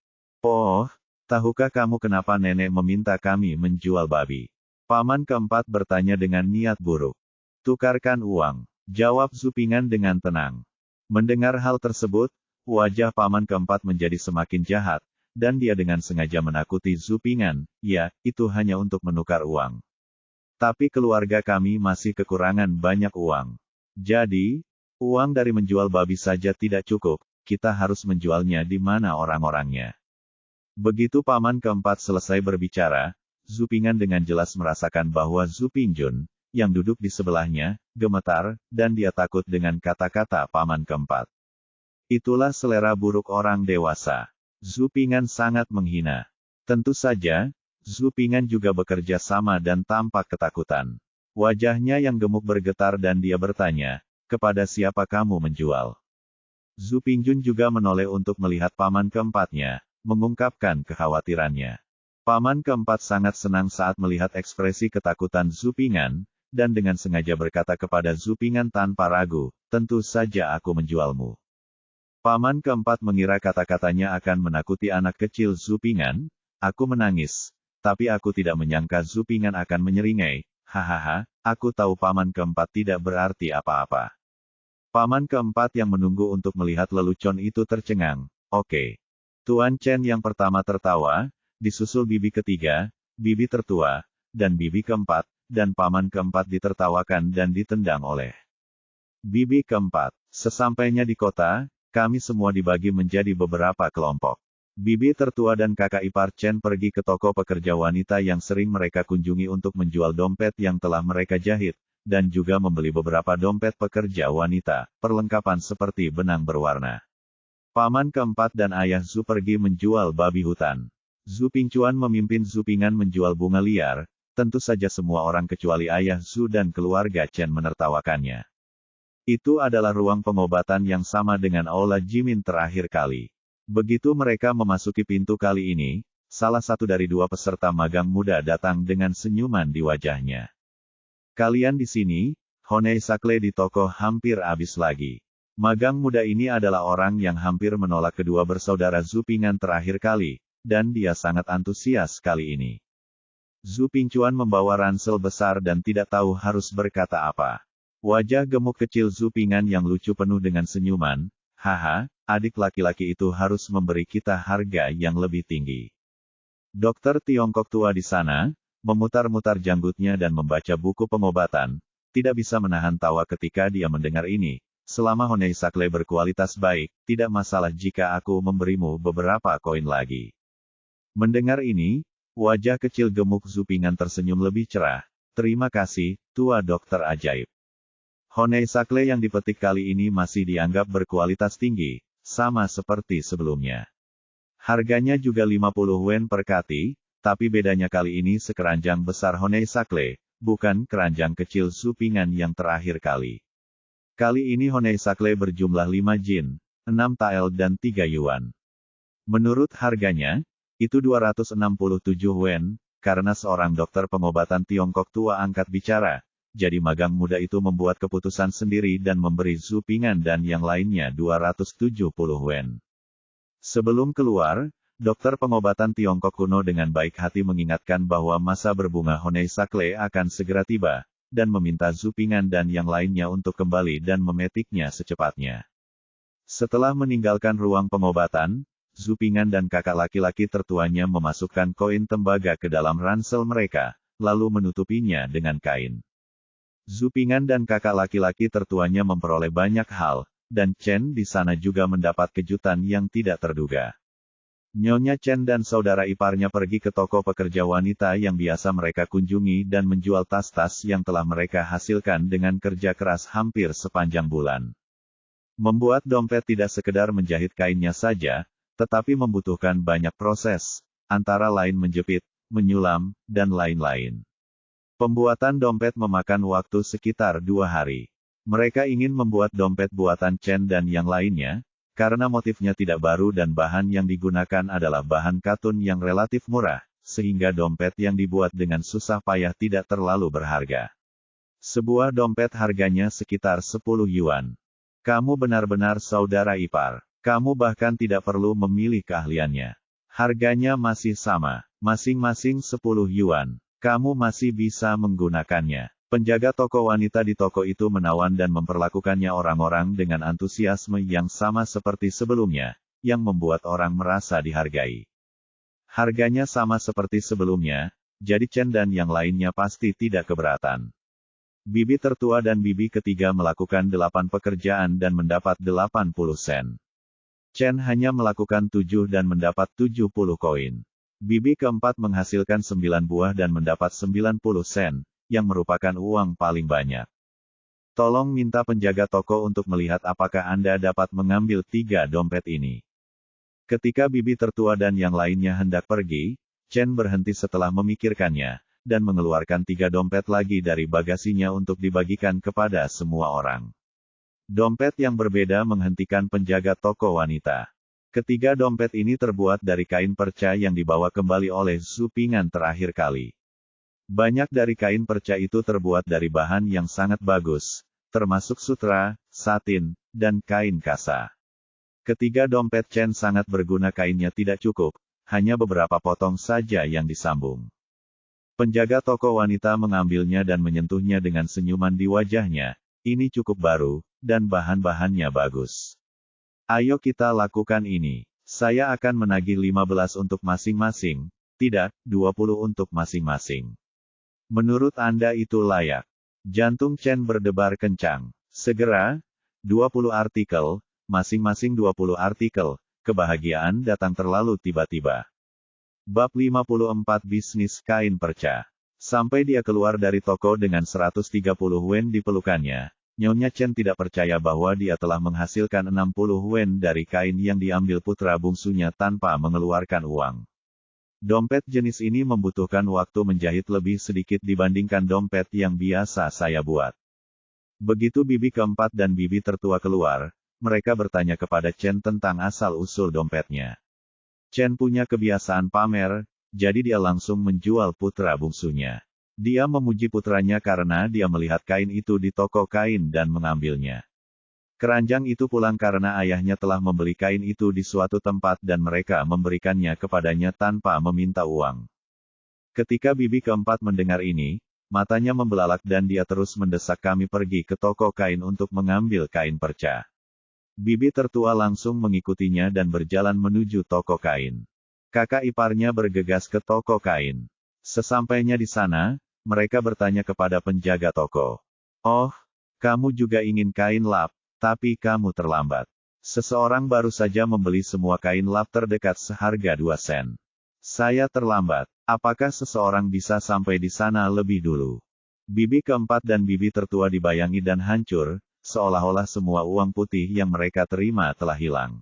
Oh, tahukah kamu kenapa nenek meminta kami menjual babi? Paman keempat bertanya dengan niat buruk. Tukarkan uang, jawab Zhu Ping'an dengan tenang. Mendengar hal tersebut, wajah paman keempat menjadi semakin jahat. Dan dia dengan sengaja menakuti Zhu Ping'an, ya, itu hanya untuk menukar uang. Tapi keluarga kami masih kekurangan banyak uang. Jadi, uang dari menjual babi saja tidak cukup, kita harus menjualnya di mana orang-orangnya. Begitu paman keempat selesai berbicara, Zhu Ping'an dengan jelas merasakan bahwa Zhu Pingjun, yang duduk di sebelahnya, gemetar, dan dia takut dengan kata-kata paman keempat. Itulah selera buruk orang dewasa. Zhu Ping'an sangat menghina. Tentu saja, Zhu Ping'an juga bekerja sama dan tampak ketakutan. Wajahnya yang gemuk bergetar dan dia bertanya, kepada siapa kamu menjual? Zhu Pingjun juga menoleh untuk melihat paman keempatnya, mengungkapkan kekhawatirannya. Paman keempat sangat senang saat melihat ekspresi ketakutan Zhu Ping'an, dan dengan sengaja berkata kepada Zhu Ping'an tanpa ragu, tentu saja aku menjualmu. Paman keempat mengira kata-katanya akan menakuti anak kecil Zhu Ping'an. Aku menangis, tapi aku tidak menyangka Zhu Ping'an akan menyeringai. Hahaha, aku tahu paman keempat tidak berarti apa-apa. Paman keempat yang menunggu untuk melihat lelucon itu tercengang. Oke. Tuan Chen yang pertama tertawa, disusul bibi ketiga, bibi tertua, dan bibi keempat, dan paman keempat ditertawakan dan ditendang oleh bibi keempat. Sesampainya di kota, kami semua dibagi menjadi beberapa kelompok. Bibi tertua dan kakak ipar Chen pergi ke toko pekerja wanita yang sering mereka kunjungi untuk menjual dompet yang telah mereka jahit, dan juga membeli beberapa dompet pekerja wanita, perlengkapan seperti benang berwarna. Paman keempat dan Ayah Zhu pergi menjual babi hutan. Zhu Pingchuan memimpin Zhu Ping'an menjual bunga liar, tentu saja semua orang kecuali Ayah Zhu dan keluarga Chen menertawakannya. Itu adalah ruang pengobatan yang sama dengan Aula Jimin terakhir kali. Begitu mereka memasuki pintu kali ini, salah satu dari dua peserta magang muda datang dengan senyuman di wajahnya. Kalian di sini, Honei Sakle di toko hampir habis lagi. Magang muda ini adalah orang yang hampir menolak kedua bersaudara Zhu Ping'an terakhir kali, dan dia sangat antusias kali ini. Zhu Pingchuan membawa ransel besar dan tidak tahu harus berkata apa. Wajah gemuk kecil Zhu Ping'an yang lucu penuh dengan senyuman. Haha, adik laki-laki itu harus memberi kita harga yang lebih tinggi. Dokter Tiongkok tua di sana, memutar-mutar janggutnya dan membaca buku pengobatan, tidak bisa menahan tawa ketika dia mendengar ini. selama Honei Sakle berkualitas baik, tidak masalah jika aku memberimu beberapa koin lagi. Mendengar ini, wajah kecil gemuk Zupingan tersenyum lebih cerah. Terima kasih, tua dokter ajaib. Honei Sakle yang dipetik kali ini masih dianggap berkualitas tinggi, sama seperti sebelumnya. Harganya juga 50 wen per kati, tapi bedanya kali ini sekeranjang besar Honei Sakle, bukan keranjang kecil Zupingan yang terakhir kali. Kali ini Honei Sakle berjumlah 5 jin, 6 tael dan 3 yuan. Menurut harganya, itu 267 wen, karena seorang dokter pengobatan Tiongkok tua angkat bicara, jadi magang muda itu membuat keputusan sendiri dan memberi Zupingan dan yang lainnya 270 wen. Sebelum keluar, dokter pengobatan Tiongkok kuno dengan baik hati mengingatkan bahwa masa berbunga Honei Sakle akan segera tiba, dan meminta Zupingan dan yang lainnya untuk kembali dan memetiknya secepatnya. Setelah meninggalkan ruang pengobatan, Zupingan dan kakak laki-laki tertuanya memasukkan koin tembaga ke dalam ransel mereka, lalu menutupinya dengan kain. Zupingan dan kakak laki-laki tertuanya memperoleh banyak hal, dan Chen di sana juga mendapat kejutan yang tidak terduga. Nyonya Chen dan saudara iparnya pergi ke toko pekerja wanita yang biasa mereka kunjungi dan menjual tas-tas yang telah mereka hasilkan dengan kerja keras hampir sepanjang bulan. Membuat dompet tidak sekedar menjahit kainnya saja, tetapi membutuhkan banyak proses, antara lain menjepit, menyulam, dan lain-lain. Pembuatan dompet memakan waktu sekitar 2 hari. Mereka ingin membuat dompet buatan Chen dan yang lainnya, karena motifnya tidak baru dan bahan yang digunakan adalah bahan katun yang relatif murah, sehingga dompet yang dibuat dengan susah payah tidak terlalu berharga. Sebuah dompet harganya sekitar 10 yuan. Kamu benar-benar saudara ipar. Kamu bahkan tidak perlu memilih keahliannya. Harganya masih sama, masing-masing 10 yuan. Kamu masih bisa menggunakannya. Penjaga toko wanita di toko itu menawan dan memperlakukannya orang-orang dengan antusiasme yang sama seperti sebelumnya, yang membuat orang merasa dihargai. Harganya sama seperti sebelumnya, jadi Chen dan yang lainnya pasti tidak keberatan. Bibi tertua dan bibi ketiga melakukan 8 pekerjaan dan mendapat 80 sen. Chen hanya melakukan 7 dan mendapat 70 koin. Bibi keempat menghasilkan 9 buah dan mendapat 90 sen. Yang merupakan uang paling banyak. Tolong minta penjaga toko untuk melihat apakah Anda dapat mengambil 3 dompet ini. Ketika bibi tertua dan yang lainnya hendak pergi, Chen berhenti setelah memikirkannya, dan mengeluarkan 3 dompet lagi dari bagasinya untuk dibagikan kepada semua orang. Dompet yang berbeda menghentikan penjaga toko wanita. Ketiga dompet ini terbuat dari kain perca yang dibawa kembali oleh Zupingan terakhir kali. Banyak dari kain perca itu terbuat dari bahan yang sangat bagus, termasuk sutra, satin, dan kain kasa. Ketiga dompet Chen sangat berguna kainnya tidak cukup, hanya beberapa potong saja yang disambung. Penjaga toko wanita mengambilnya dan menyentuhnya dengan senyuman di wajahnya, ini cukup baru, dan bahan-bahannya bagus. Ayo kita lakukan ini. Saya akan menagih 15 untuk masing-masing, tidak, 20 untuk masing-masing. Menurut Anda itu layak. Jantung Chen berdebar kencang. Segera, 20 artikel, masing-masing 20 artikel, kebahagiaan datang terlalu tiba-tiba. Bab 54 Bisnis Kain Perca. Sampai dia keluar dari toko dengan 130 wen di pelukannya, Nyonya Chen tidak percaya bahwa dia telah menghasilkan 60 wen dari kain yang diambil putra bungsunya tanpa mengeluarkan uang. Dompet jenis ini membutuhkan waktu menjahit lebih sedikit dibandingkan dompet yang biasa saya buat. Begitu bibi keempat dan bibi tertua keluar, mereka bertanya kepada Chen tentang asal-usul dompetnya. Chen punya kebiasaan pamer, jadi dia langsung menjual putra bungsunya. Dia memuji putranya karena dia melihat kain itu di toko kain dan mengambilnya. Keranjang itu pulang karena ayahnya telah membeli kain itu di suatu tempat dan mereka memberikannya kepadanya tanpa meminta uang. Ketika bibi keempat mendengar ini, matanya membelalak dan dia terus mendesak kami pergi ke toko kain untuk mengambil kain perca. Bibi tertua langsung mengikutinya dan berjalan menuju toko kain. Kakak iparnya bergegas ke toko kain. Sesampainya di sana, mereka bertanya kepada penjaga toko. "Oh, kamu juga ingin kain lap?" Tapi kamu terlambat. Seseorang baru saja membeli semua kain lap terdekat seharga 2 sen. Saya terlambat. Apakah seseorang bisa sampai di sana lebih dulu? Bibi keempat dan bibi tertua dibayangi dan hancur, seolah-olah semua uang putih yang mereka terima telah hilang.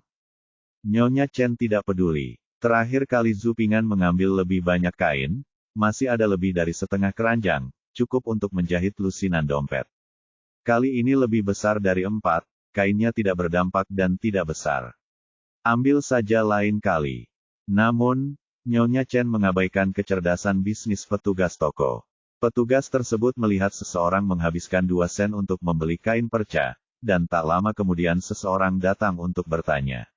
Nyonya Chen tidak peduli. Terakhir kali Zhu Ping'an mengambil lebih banyak kain, masih ada lebih dari setengah keranjang, cukup untuk menjahit lusinan dompet. Kali ini lebih besar dari 4, kainnya tidak berdampak dan tidak besar. Ambil saja lain kali. Namun, Nyonya Chen mengabaikan kecerdasan bisnis petugas toko. Petugas tersebut melihat seseorang menghabiskan 2 sen untuk membeli kain perca, dan tak lama kemudian seseorang datang untuk bertanya.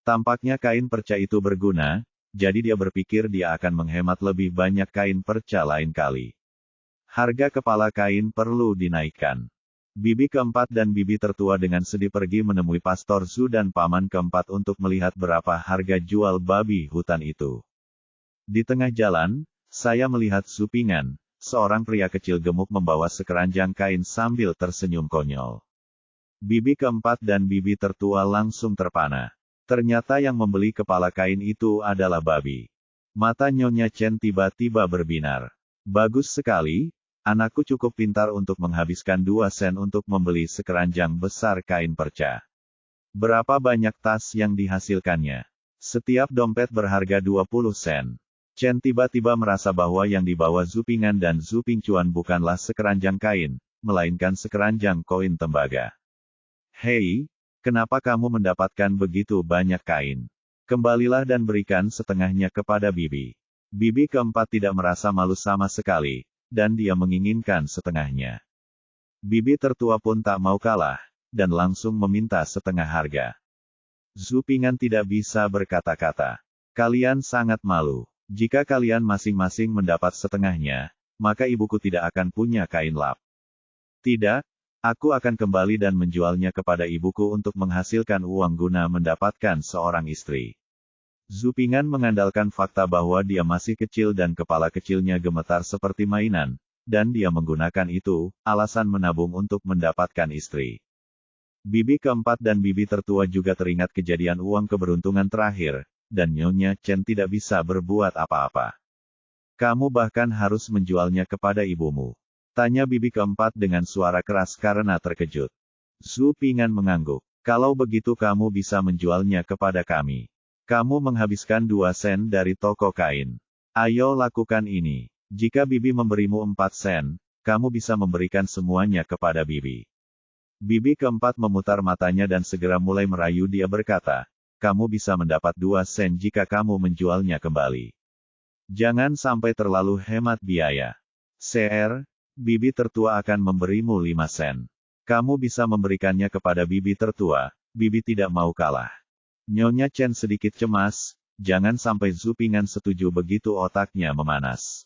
Tampaknya kain perca itu berguna, jadi dia berpikir dia akan menghemat lebih banyak kain perca lain kali. Harga kepala kain perlu dinaikkan. Bibi keempat dan bibi tertua dengan sedih pergi menemui Pastor Zhu dan paman keempat untuk melihat berapa harga jual babi hutan itu. Di tengah jalan, saya melihat Zhu Ping'an, seorang pria kecil gemuk membawa sekeranjang kain sambil tersenyum konyol. Bibi keempat dan bibi tertua langsung terpana. Ternyata yang membeli kepala kain itu adalah babi. Mata Nyonya Chen tiba-tiba berbinar. Bagus sekali, anakku cukup pintar untuk menghabiskan 2 sen untuk membeli sekeranjang besar kain perca. Berapa banyak tas yang dihasilkannya? Setiap dompet berharga 20 sen. Chen tiba-tiba merasa bahwa yang dibawa Zhu Ping'an dan Zhu Pingchuan bukanlah sekeranjang kain, melainkan sekeranjang koin tembaga. Hei, kenapa kamu mendapatkan begitu banyak kain? Kembalilah dan berikan setengahnya kepada bibi. Bibi keempat tidak merasa malu sama sekali, dan dia menginginkan setengahnya. Bibi tertua pun tak mau kalah, dan langsung meminta setengah harga. Zhu Ping'an tidak bisa berkata-kata. Kalian sangat malu. Jika kalian masing-masing mendapat setengahnya, maka ibuku tidak akan punya kain lap. Tidak, aku akan kembali dan menjualnya kepada ibuku untuk menghasilkan uang guna mendapatkan seorang istri. Zhu Ping'an mengandalkan fakta bahwa dia masih kecil dan kepala kecilnya gemetar seperti mainan, dan dia menggunakan itu, alasan menabung untuk mendapatkan istri. Bibi keempat dan bibi tertua juga teringat kejadian uang keberuntungan terakhir, dan Nyonya Chen tidak bisa berbuat apa-apa. Kamu bahkan harus menjualnya kepada ibumu. Tanya bibi keempat dengan suara keras karena terkejut. Zhu Ping'an mengangguk. Kalau begitu kamu bisa menjualnya kepada kami. Kamu menghabiskan 2 sen dari toko kain. Ayo lakukan ini. Jika bibi memberimu 4 sen, kamu bisa memberikan semuanya kepada bibi. Bibi keempat memutar matanya dan segera mulai merayu. Dia berkata, kamu bisa mendapat 2 sen jika kamu menjualnya kembali. Jangan sampai terlalu hemat biaya. Sr, bibi tertua akan memberimu 5 sen. Kamu bisa memberikannya kepada bibi tertua, bibi tidak mau kalah. Nyonya Chen sedikit cemas, jangan sampai Zhu Ping'an setuju begitu otaknya memanas.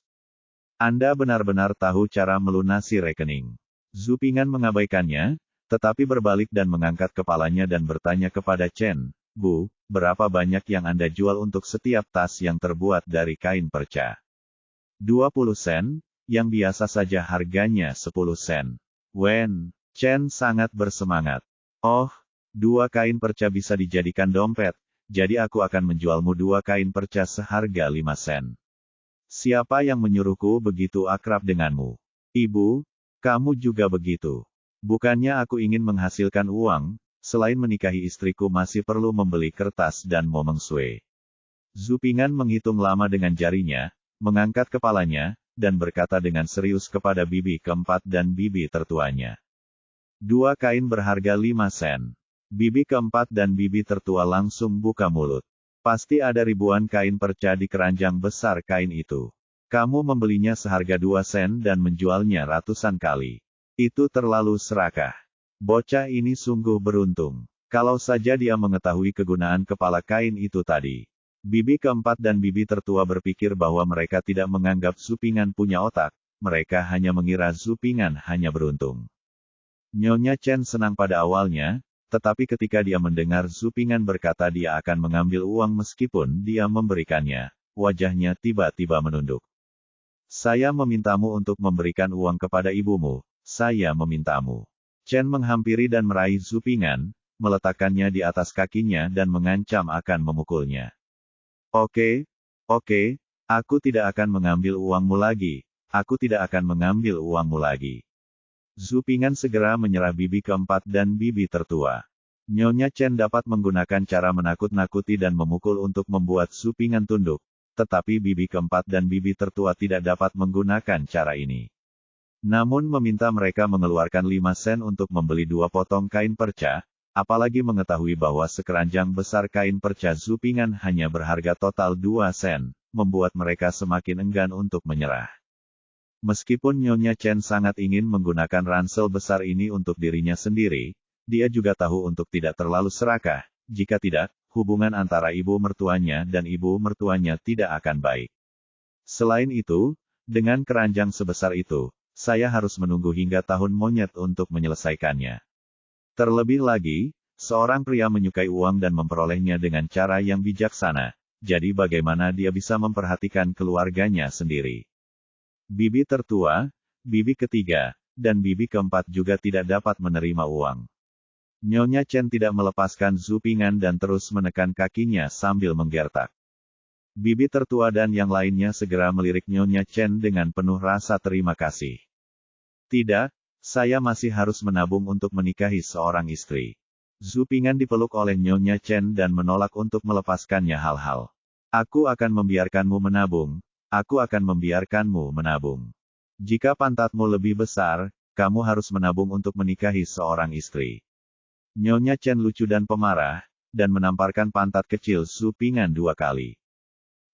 Anda benar-benar tahu cara melunasi rekening. Zhu Ping'an mengabaikannya, tetapi berbalik dan mengangkat kepalanya dan bertanya kepada Chen, Bu, berapa banyak yang Anda jual untuk setiap tas yang terbuat dari kain perca? 20 sen, yang biasa saja harganya 10 sen. Wen, Chen sangat bersemangat. Oh, 2 kain perca bisa dijadikan dompet, jadi aku akan menjualmu 2 kain perca seharga 5 sen. Siapa yang menyuruhku begitu akrab denganmu? Ibu, kamu juga begitu. Bukannya aku ingin menghasilkan uang, selain menikahi istriku masih perlu membeli kertas dan momeng sue. Zhu Ping'an menghitung lama dengan jarinya, mengangkat kepalanya, dan berkata dengan serius kepada bibi keempat dan bibi tertuanya. 2 kain berharga 5 sen. Bibi keempat dan bibi tertua langsung buka mulut. Pasti ada ribuan kain perca di keranjang besar kain itu. Kamu membelinya seharga 2 sen dan menjualnya ratusan kali. Itu terlalu serakah. Bocah ini sungguh beruntung. Kalau saja dia mengetahui kegunaan kepala kain itu tadi. Bibi keempat dan bibi tertua berpikir bahwa mereka tidak menganggap Zhu Ping'an punya otak, mereka hanya mengira Zhu Ping'an hanya beruntung. Nyonya Chen senang pada awalnya, tetapi ketika dia mendengar Zhu Ping'an berkata dia akan mengambil uang meskipun dia memberikannya, wajahnya tiba-tiba menunduk. Saya memintamu untuk memberikan uang kepada ibumu, saya memintamu. Chen menghampiri dan meraih Zhu Ping'an, meletakkannya di atas kakinya dan mengancam akan memukulnya. Oke, aku tidak akan mengambil uangmu lagi, aku tidak akan mengambil uangmu lagi. Zhu Ping'an segera menyerah bibi keempat dan bibi tertua. Nyonya Chen dapat menggunakan cara menakut-nakuti dan memukul untuk membuat Zhu Ping'an tunduk, tetapi bibi keempat dan bibi tertua tidak dapat menggunakan cara ini. Namun meminta mereka mengeluarkan 5 sen untuk membeli 2 potong kain perca, apalagi mengetahui bahwa sekeranjang besar kain perca Zhu Ping'an hanya berharga total 2 sen, membuat mereka semakin enggan untuk menyerah. Meskipun Nyonya Chen sangat ingin menggunakan ransel besar ini untuk dirinya sendiri, dia juga tahu untuk tidak terlalu serakah, jika tidak, hubungan antara ibu mertuanya dan ibu mertuanya tidak akan baik. Selain itu, dengan keranjang sebesar itu, saya harus menunggu hingga tahun monyet untuk menyelesaikannya. Terlebih lagi, seorang pria menyukai uang dan memperolehnya dengan cara yang bijaksana, jadi bagaimana dia bisa memperhatikan keluarganya sendiri. Bibi tertua, bibi ketiga, dan bibi keempat juga tidak dapat menerima uang. Nyonya Chen tidak melepaskan Zhu Ping'an dan terus menekan kakinya sambil menggertak. Bibi tertua dan yang lainnya segera melirik Nyonya Chen dengan penuh rasa terima kasih. Tidak, saya masih harus menabung untuk menikahi seorang istri. Zhu Ping'an dipeluk oleh Nyonya Chen dan menolak untuk melepaskannya hal-hal. Aku akan membiarkanmu menabung, aku akan membiarkanmu menabung. Jika pantatmu lebih besar, kamu harus menabung untuk menikahi seorang istri. Nyonya Chen lucu dan pemarah, dan menamparkan pantat kecil Zhu Ping'an 2 kali.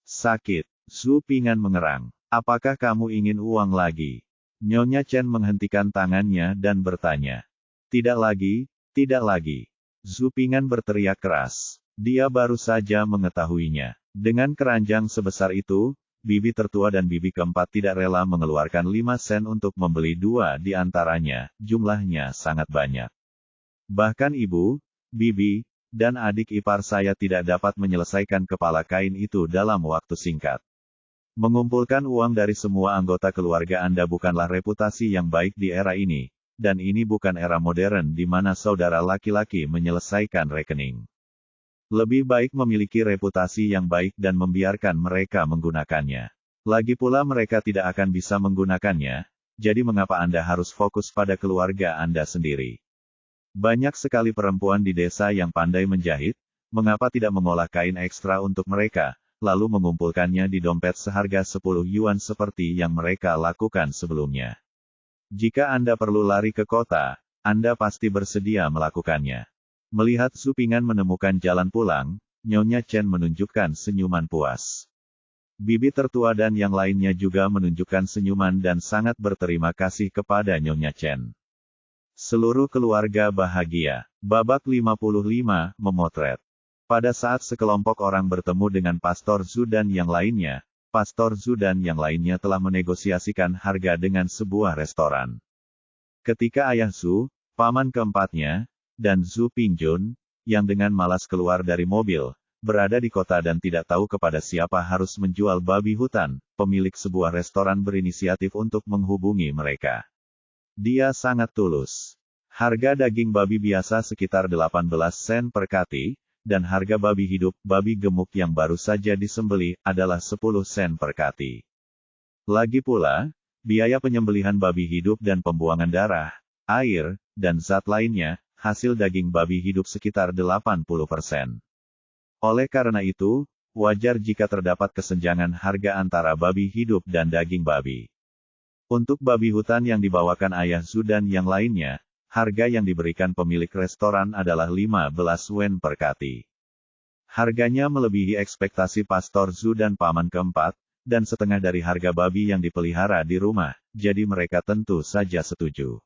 Sakit, Zhu Ping'an mengerang. Apakah kamu ingin uang lagi? Nyonya Chen menghentikan tangannya dan bertanya. Tidak lagi, tidak lagi. Zhu Ping'an berteriak keras. Dia baru saja mengetahuinya. Dengan keranjang sebesar itu, bibi tertua dan bibi keempat tidak rela mengeluarkan 5 sen untuk membeli 2 di antaranya, jumlahnya sangat banyak. Bahkan ibu, bibi, dan adik ipar saya tidak dapat menyelesaikan kepala kain itu dalam waktu singkat. Mengumpulkan uang dari semua anggota keluarga Anda bukanlah reputasi yang baik di era ini, dan ini bukan era modern di mana saudara laki-laki menyelesaikan rekening. Lebih baik memiliki reputasi yang baik dan membiarkan mereka menggunakannya. Lagi pula mereka tidak akan bisa menggunakannya, jadi mengapa Anda harus fokus pada keluarga Anda sendiri? Banyak sekali perempuan di desa yang pandai menjahit, mengapa tidak mengolah kain ekstra untuk mereka, lalu mengumpulkannya di dompet seharga 10 yuan seperti yang mereka lakukan sebelumnya. Jika Anda perlu lari ke kota, Anda pasti bersedia melakukannya. Melihat Zhu Ping'an menemukan jalan pulang, Nyonya Chen menunjukkan senyuman puas. Bibi tertua dan yang lainnya juga menunjukkan senyuman dan sangat berterima kasih kepada Nyonya Chen. Seluruh keluarga bahagia. Babak 55, memotret. Pada saat sekelompok orang bertemu dengan Pastor Zhu dan yang lainnya, Pastor Zhu dan yang lainnya telah menegosiasikan harga dengan sebuah restoran. Ketika ayah Zhu, paman keempatnya, dan Zhu Pingjun, yang dengan malas keluar dari mobil, berada di kota dan tidak tahu kepada siapa harus menjual babi hutan, pemilik sebuah restoran berinisiatif untuk menghubungi mereka. Dia sangat tulus. Harga daging babi biasa sekitar 18 sen per kati, dan harga babi hidup, babi gemuk yang baru saja disembelih, adalah 10 sen per kati. Lagi pula, biaya penyembelihan babi hidup dan pembuangan darah, air, dan zat lainnya, hasil daging babi hidup sekitar 80%. Oleh karena itu, wajar jika terdapat kesenjangan harga antara babi hidup dan daging babi. Untuk babi hutan yang dibawakan ayah Zhu dan yang lainnya, harga yang diberikan pemilik restoran adalah 15 wen per kati. Harganya melebihi ekspektasi Pastor Zhu dan paman keempat, dan setengah dari harga babi yang dipelihara di rumah, jadi mereka tentu saja setuju.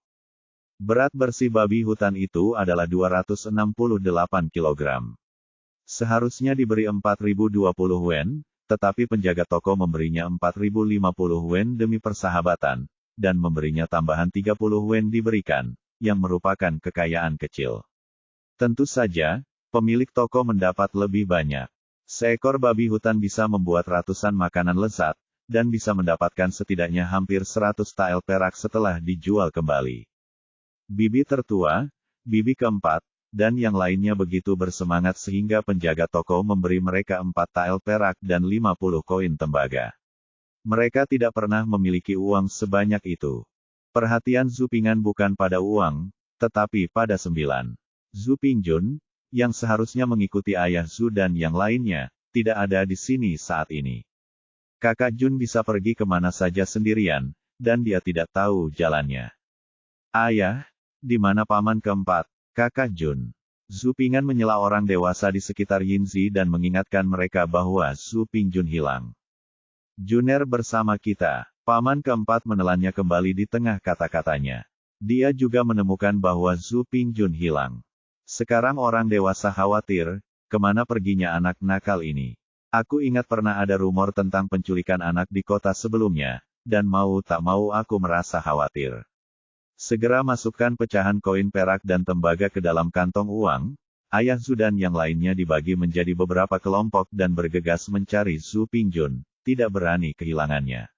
Berat bersih babi hutan itu adalah 268 kg. Seharusnya diberi 4.020 wen, tetapi penjaga toko memberinya 4.050 wen demi persahabatan, dan memberinya tambahan 30 wen diberikan, yang merupakan kekayaan kecil. Tentu saja, pemilik toko mendapat lebih banyak. Seekor babi hutan bisa membuat ratusan makanan lezat, dan bisa mendapatkan setidaknya hampir 100 tael perak setelah dijual kembali. Bibi tertua, bibi keempat, dan yang lainnya begitu bersemangat sehingga penjaga toko memberi mereka 4 tael perak dan 50 koin tembaga. Mereka tidak pernah memiliki uang sebanyak itu. Perhatian Zhu Ping'an bukan pada uang, tetapi pada 9. Zhu Pingjun, yang seharusnya mengikuti ayah Zhu dan yang lainnya, tidak ada di sini saat ini. Kakak Jun bisa pergi kemana saja sendirian, dan dia tidak tahu jalannya. Ayah, di mana paman keempat, kakak Jun? Zhu Ping'an menyela orang dewasa di sekitar Yinzi dan mengingatkan mereka bahwa Zhu Pingjun hilang. Juner bersama kita, paman keempat menelannya kembali di tengah kata-katanya. Dia juga menemukan bahwa Zhu Pingjun hilang. Sekarang orang dewasa khawatir, kemana perginya anak nakal ini? Aku ingat pernah ada rumor tentang penculikan anak di kota sebelumnya, dan mau tak mau aku merasa khawatir. Segera masukkan pecahan koin perak dan tembaga ke dalam kantong uang. Ayah Zhu dan yang lainnya dibagi menjadi beberapa kelompok dan bergegas mencari Zhu Pingjun, tidak berani kehilangannya.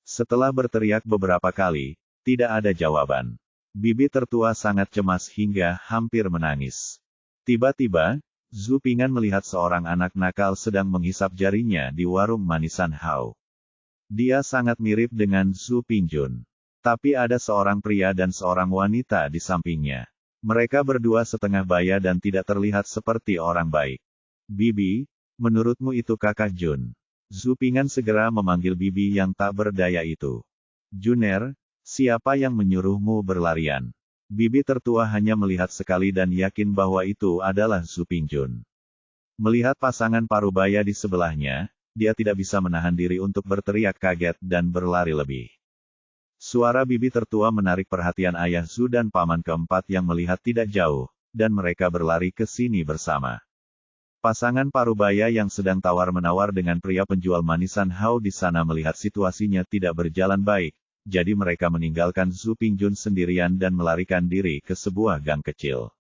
Setelah berteriak beberapa kali, tidak ada jawaban. Bibi tertua sangat cemas hingga hampir menangis. Tiba-tiba, Zhu Ping'an melihat seorang anak nakal sedang menghisap jarinya di warung manisan Hao. Dia sangat mirip dengan Zhu Pingjun. Tapi ada seorang pria dan seorang wanita di sampingnya. Mereka berdua setengah baya dan tidak terlihat seperti orang baik. Bibi, menurutmu itu kakak Jun? Zhu Ping'an segera memanggil bibi yang tak berdaya itu. Juner, siapa yang menyuruhmu berlarian? Bibi tertua hanya melihat sekali dan yakin bahwa itu adalah Zhu Pingjun. Melihat pasangan parubaya di sebelahnya, dia tidak bisa menahan diri untuk berteriak kaget dan berlari lebih. Suara bibi tertua menarik perhatian ayah Zhu dan paman keempat yang melihat tidak jauh, dan mereka berlari ke sini bersama. Pasangan parubaya yang sedang tawar-menawar dengan pria penjual manisan Hao di sana melihat situasinya tidak berjalan baik. Jadi mereka meninggalkan Zhu Pingjun sendirian dan melarikan diri ke sebuah gang kecil.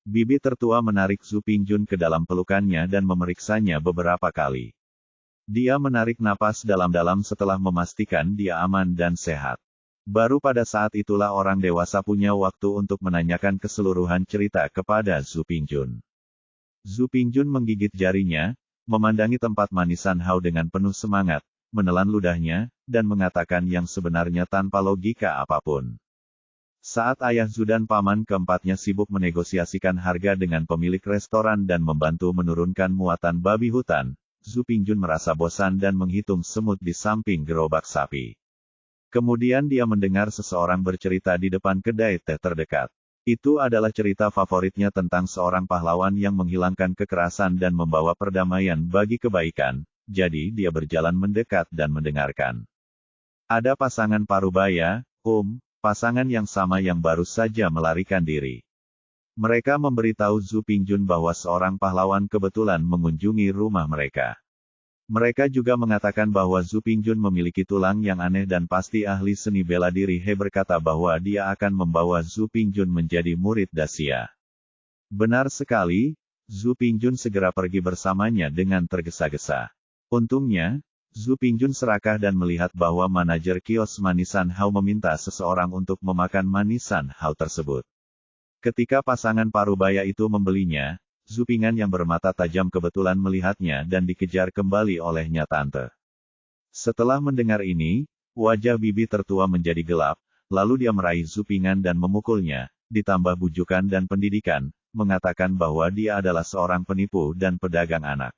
Bibi tertua menarik Zhu Pingjun ke dalam pelukannya dan memeriksanya beberapa kali. Dia menarik napas dalam-dalam setelah memastikan dia aman dan sehat. Baru pada saat itulah orang dewasa punya waktu untuk menanyakan keseluruhan cerita kepada Zhu Pingjun. Zhu Pingjun menggigit jarinya, memandangi tempat manisan Hao dengan penuh semangat, menelan ludahnya, dan mengatakan yang sebenarnya tanpa logika apapun. Saat ayah Zhu dan paman keempatnya sibuk menegosiasikan harga dengan pemilik restoran dan membantu menurunkan muatan babi hutan, Zhu Pingjun merasa bosan dan menghitung semut di samping gerobak sapi. Kemudian dia mendengar seseorang bercerita di depan kedai teh terdekat. Itu adalah cerita favoritnya tentang seorang pahlawan yang menghilangkan kekerasan dan membawa perdamaian bagi kebaikan. Jadi dia berjalan mendekat dan mendengarkan. Ada pasangan parubaya, pasangan yang sama yang baru saja melarikan diri. Mereka memberitahu Zhu Pingjun bahwa seorang pahlawan kebetulan mengunjungi rumah mereka. Mereka juga mengatakan bahwa Zhu Pingjun memiliki tulang yang aneh dan pasti ahli seni bela diri. He berkata bahwa dia akan membawa Zhu Pingjun menjadi murid Daxia. Benar sekali, Zhu Pingjun segera pergi bersamanya dengan tergesa-gesa. Untungnya, Zhu Pingjun serakah dan melihat bahwa manajer kios manisan Hao meminta seseorang untuk memakan manisan Hao tersebut. Ketika pasangan parubaya itu membelinya, Zhu Ping'an yang bermata tajam kebetulan melihatnya dan dikejar kembali olehnya tante. Setelah mendengar ini, wajah bibi tertua menjadi gelap, lalu dia meraih Zhu Ping'an dan memukulnya, ditambah bujukan dan pendidikan, mengatakan bahwa dia adalah seorang penipu dan pedagang anak.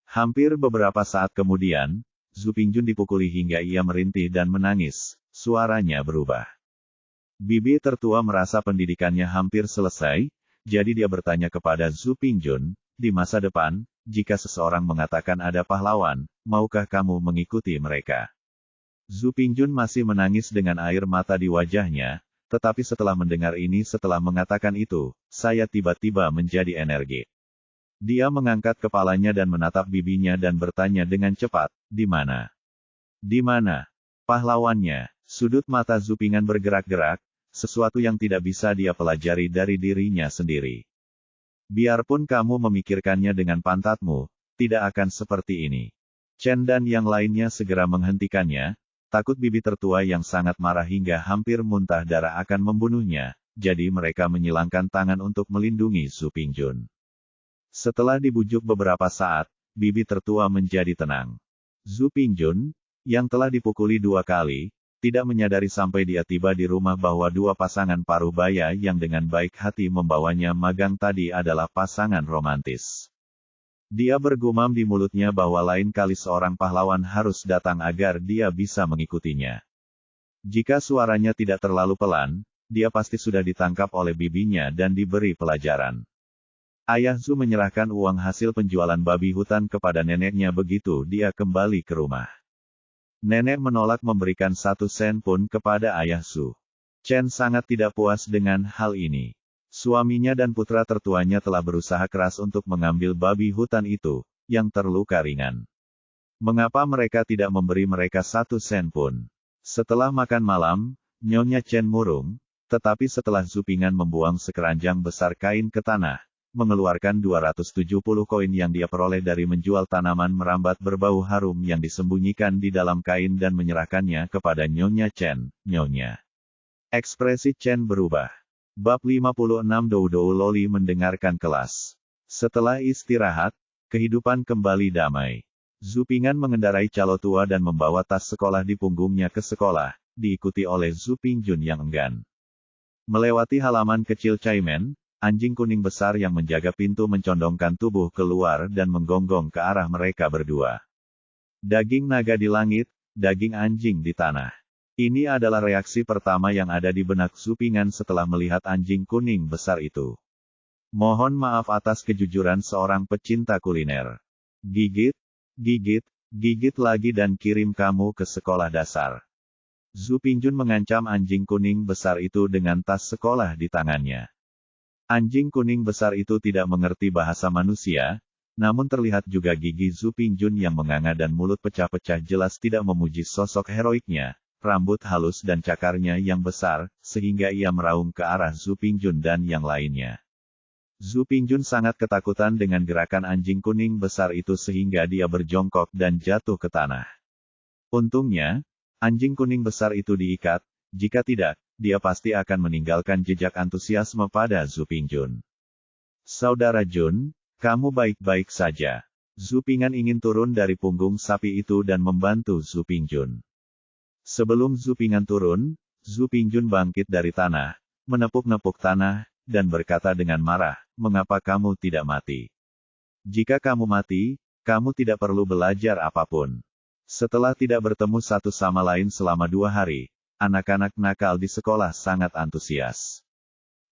Hampir beberapa saat kemudian, Zhu Pingjun dipukuli hingga ia merintih dan menangis, suaranya berubah. Bibi tertua merasa pendidikannya hampir selesai, jadi dia bertanya kepada Zhu Pingjun, di masa depan, jika seseorang mengatakan ada pahlawan, maukah kamu mengikuti mereka? Zhu Pingjun masih menangis dengan air mata di wajahnya, tetapi setelah mendengar ini setelah mengatakan itu, saya tiba-tiba menjadi energik. Dia mengangkat kepalanya dan menatap bibinya dan bertanya dengan cepat, di mana? Di mana? Pahlawannya. Sudut mata Zhu Ping'an bergerak-gerak, sesuatu yang tidak bisa dia pelajari dari dirinya sendiri. Biarpun kamu memikirkannya dengan pantatmu, tidak akan seperti ini. Chen dan yang lainnya segera menghentikannya, takut bibi tertua yang sangat marah hingga hampir muntah darah akan membunuhnya, jadi mereka menyilangkan tangan untuk melindungi Zhu Pingjun. Setelah dibujuk beberapa saat, bibi tertua menjadi tenang. Zhu Pingjun, yang telah dipukuli 2 kali, tidak menyadari sampai dia tiba di rumah bahwa 2 pasangan paruh baya yang dengan baik hati membawanya magang tadi adalah pasangan romantis. Dia bergumam di mulutnya bahwa lain kali seorang pahlawan harus datang agar dia bisa mengikutinya. Jika suaranya tidak terlalu pelan, dia pasti sudah ditangkap oleh bibinya dan diberi pelajaran. Ayah Zhu menyerahkan uang hasil penjualan babi hutan kepada neneknya begitu dia kembali ke rumah. Nenek menolak memberikan 1 sen pun kepada ayah Zhu. Chen sangat tidak puas dengan hal ini. Suaminya dan putra tertuanya telah berusaha keras untuk mengambil babi hutan itu, yang terluka ringan. Mengapa mereka tidak memberi mereka 1 sen pun? Setelah makan malam, Nyonya Chen murung, tetapi setelah Zhu Ping'an membuang sekeranjang besar kain ke tanah, mengeluarkan 270 koin yang dia peroleh dari menjual tanaman merambat berbau harum yang disembunyikan di dalam kain dan menyerahkannya kepada Nyonya Chen. Nyonya. Ekspresi Chen berubah. Bab 56 Dou Loli mendengarkan kelas. Setelah istirahat, kehidupan kembali damai. Zhu Ping'an mengendarai calo tua dan membawa tas sekolah di punggungnya ke sekolah, diikuti oleh Zhu Pingjun yang enggan. Melewati halaman kecil Chaimen, anjing kuning besar yang menjaga pintu mencondongkan tubuh keluar dan menggonggong ke arah mereka berdua. Daging naga di langit, daging anjing di tanah. Ini adalah reaksi pertama yang ada di benak Zhu Ping'an setelah melihat anjing kuning besar itu. Mohon maaf atas kejujuran seorang pecinta kuliner. Gigit, gigit, gigit lagi dan kirim kamu ke sekolah dasar. Zhu Pingjun mengancam anjing kuning besar itu dengan tas sekolah di tangannya. Anjing kuning besar itu tidak mengerti bahasa manusia, namun terlihat juga gigi Zhu Pingjun yang menganga dan mulut pecah-pecah jelas tidak memuji sosok heroiknya. Rambut halus dan cakarnya yang besar, sehingga ia meraung ke arah Zhu Pingjun dan yang lainnya. Zhu Pingjun sangat ketakutan dengan gerakan anjing kuning besar itu sehingga dia berjongkok dan jatuh ke tanah. Untungnya, anjing kuning besar itu diikat, jika tidak, dia pasti akan meninggalkan jejak antusiasme pada Zhu Pingjun. Saudara Jun, kamu baik-baik saja. Zhu Ping'an ingin turun dari punggung sapi itu dan membantu Zhu Pingjun. Sebelum Zhu Ping'an turun, Zhu Pingjun bangkit dari tanah, menepuk-nepuk tanah, dan berkata dengan marah, "Mengapa kamu tidak mati? Jika kamu mati, kamu tidak perlu belajar apapun." Setelah tidak bertemu satu sama lain selama 2 hari, anak-anak nakal di sekolah sangat antusias.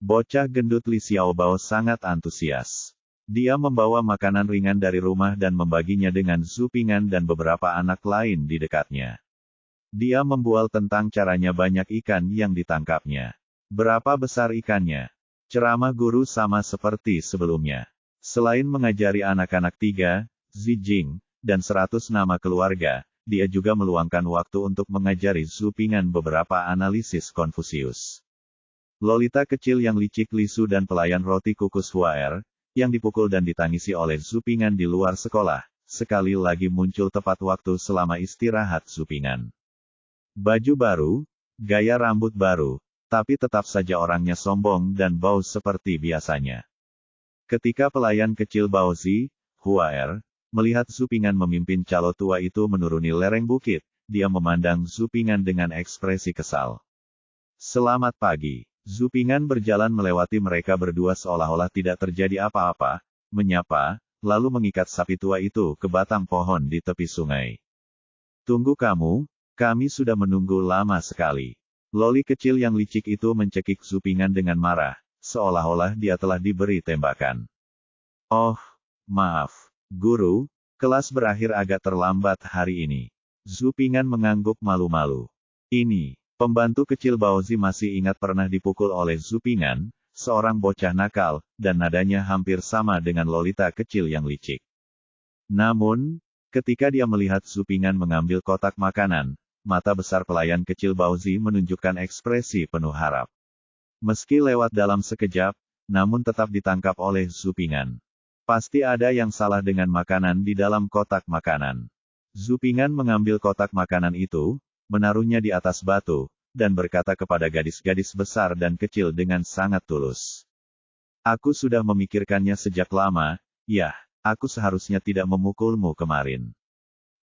Bocah gendut Li Xiaobao sangat antusias. Dia membawa makanan ringan dari rumah dan membaginya dengan Zhu Ping'an dan beberapa anak lain di dekatnya. Dia membual tentang caranya banyak ikan yang ditangkapnya. Berapa besar ikannya? Ceramah guru sama seperti sebelumnya. Selain mengajari anak-anak 3, Zijing, dan 100 nama keluarga, dia juga meluangkan waktu untuk mengajari Zhu Ping'an beberapa analisis Konfusius. Lolita kecil yang licik Lisu dan pelayan roti kukus Huaer, yang dipukul dan ditangisi oleh Zhu Ping'an di luar sekolah, sekali lagi muncul tepat waktu selama istirahat Zhu Ping'an. Baju baru, gaya rambut baru, tapi tetap saja orangnya sombong dan bau seperti biasanya. Ketika pelayan kecil Baozi, Huaer, melihat Zhu Ping'an memimpin calo tua itu menuruni lereng bukit, dia memandang Zhu Ping'an dengan ekspresi kesal. Selamat pagi. Zhu Ping'an berjalan melewati mereka berdua seolah-olah tidak terjadi apa-apa, menyapa, lalu mengikat sapi tua itu ke batang pohon di tepi sungai. Tunggu kamu. Kami sudah menunggu lama sekali. Loli kecil yang licik itu mencekik Zhu Ping'an dengan marah, seolah-olah dia telah diberi tembakan. Oh, maaf, guru, kelas berakhir agak terlambat hari ini. Zhu Ping'an mengangguk malu-malu. Ini, pembantu kecil Baozi masih ingat pernah dipukul oleh Zhu Ping'an, seorang bocah nakal, dan nadanya hampir sama dengan Lolita kecil yang licik. Namun, ketika dia melihat Zhu Ping'an mengambil kotak makanan, mata besar pelayan kecil Baozi menunjukkan ekspresi penuh harap. Meski lewat dalam sekejap, namun tetap ditangkap oleh Zhu Ping'an. Pasti ada yang salah dengan makanan di dalam kotak makanan. Zhu Ping'an mengambil kotak makanan itu, menaruhnya di atas batu, dan berkata kepada gadis-gadis besar dan kecil dengan sangat tulus. Aku sudah memikirkannya sejak lama, ya, aku seharusnya tidak memukulmu kemarin.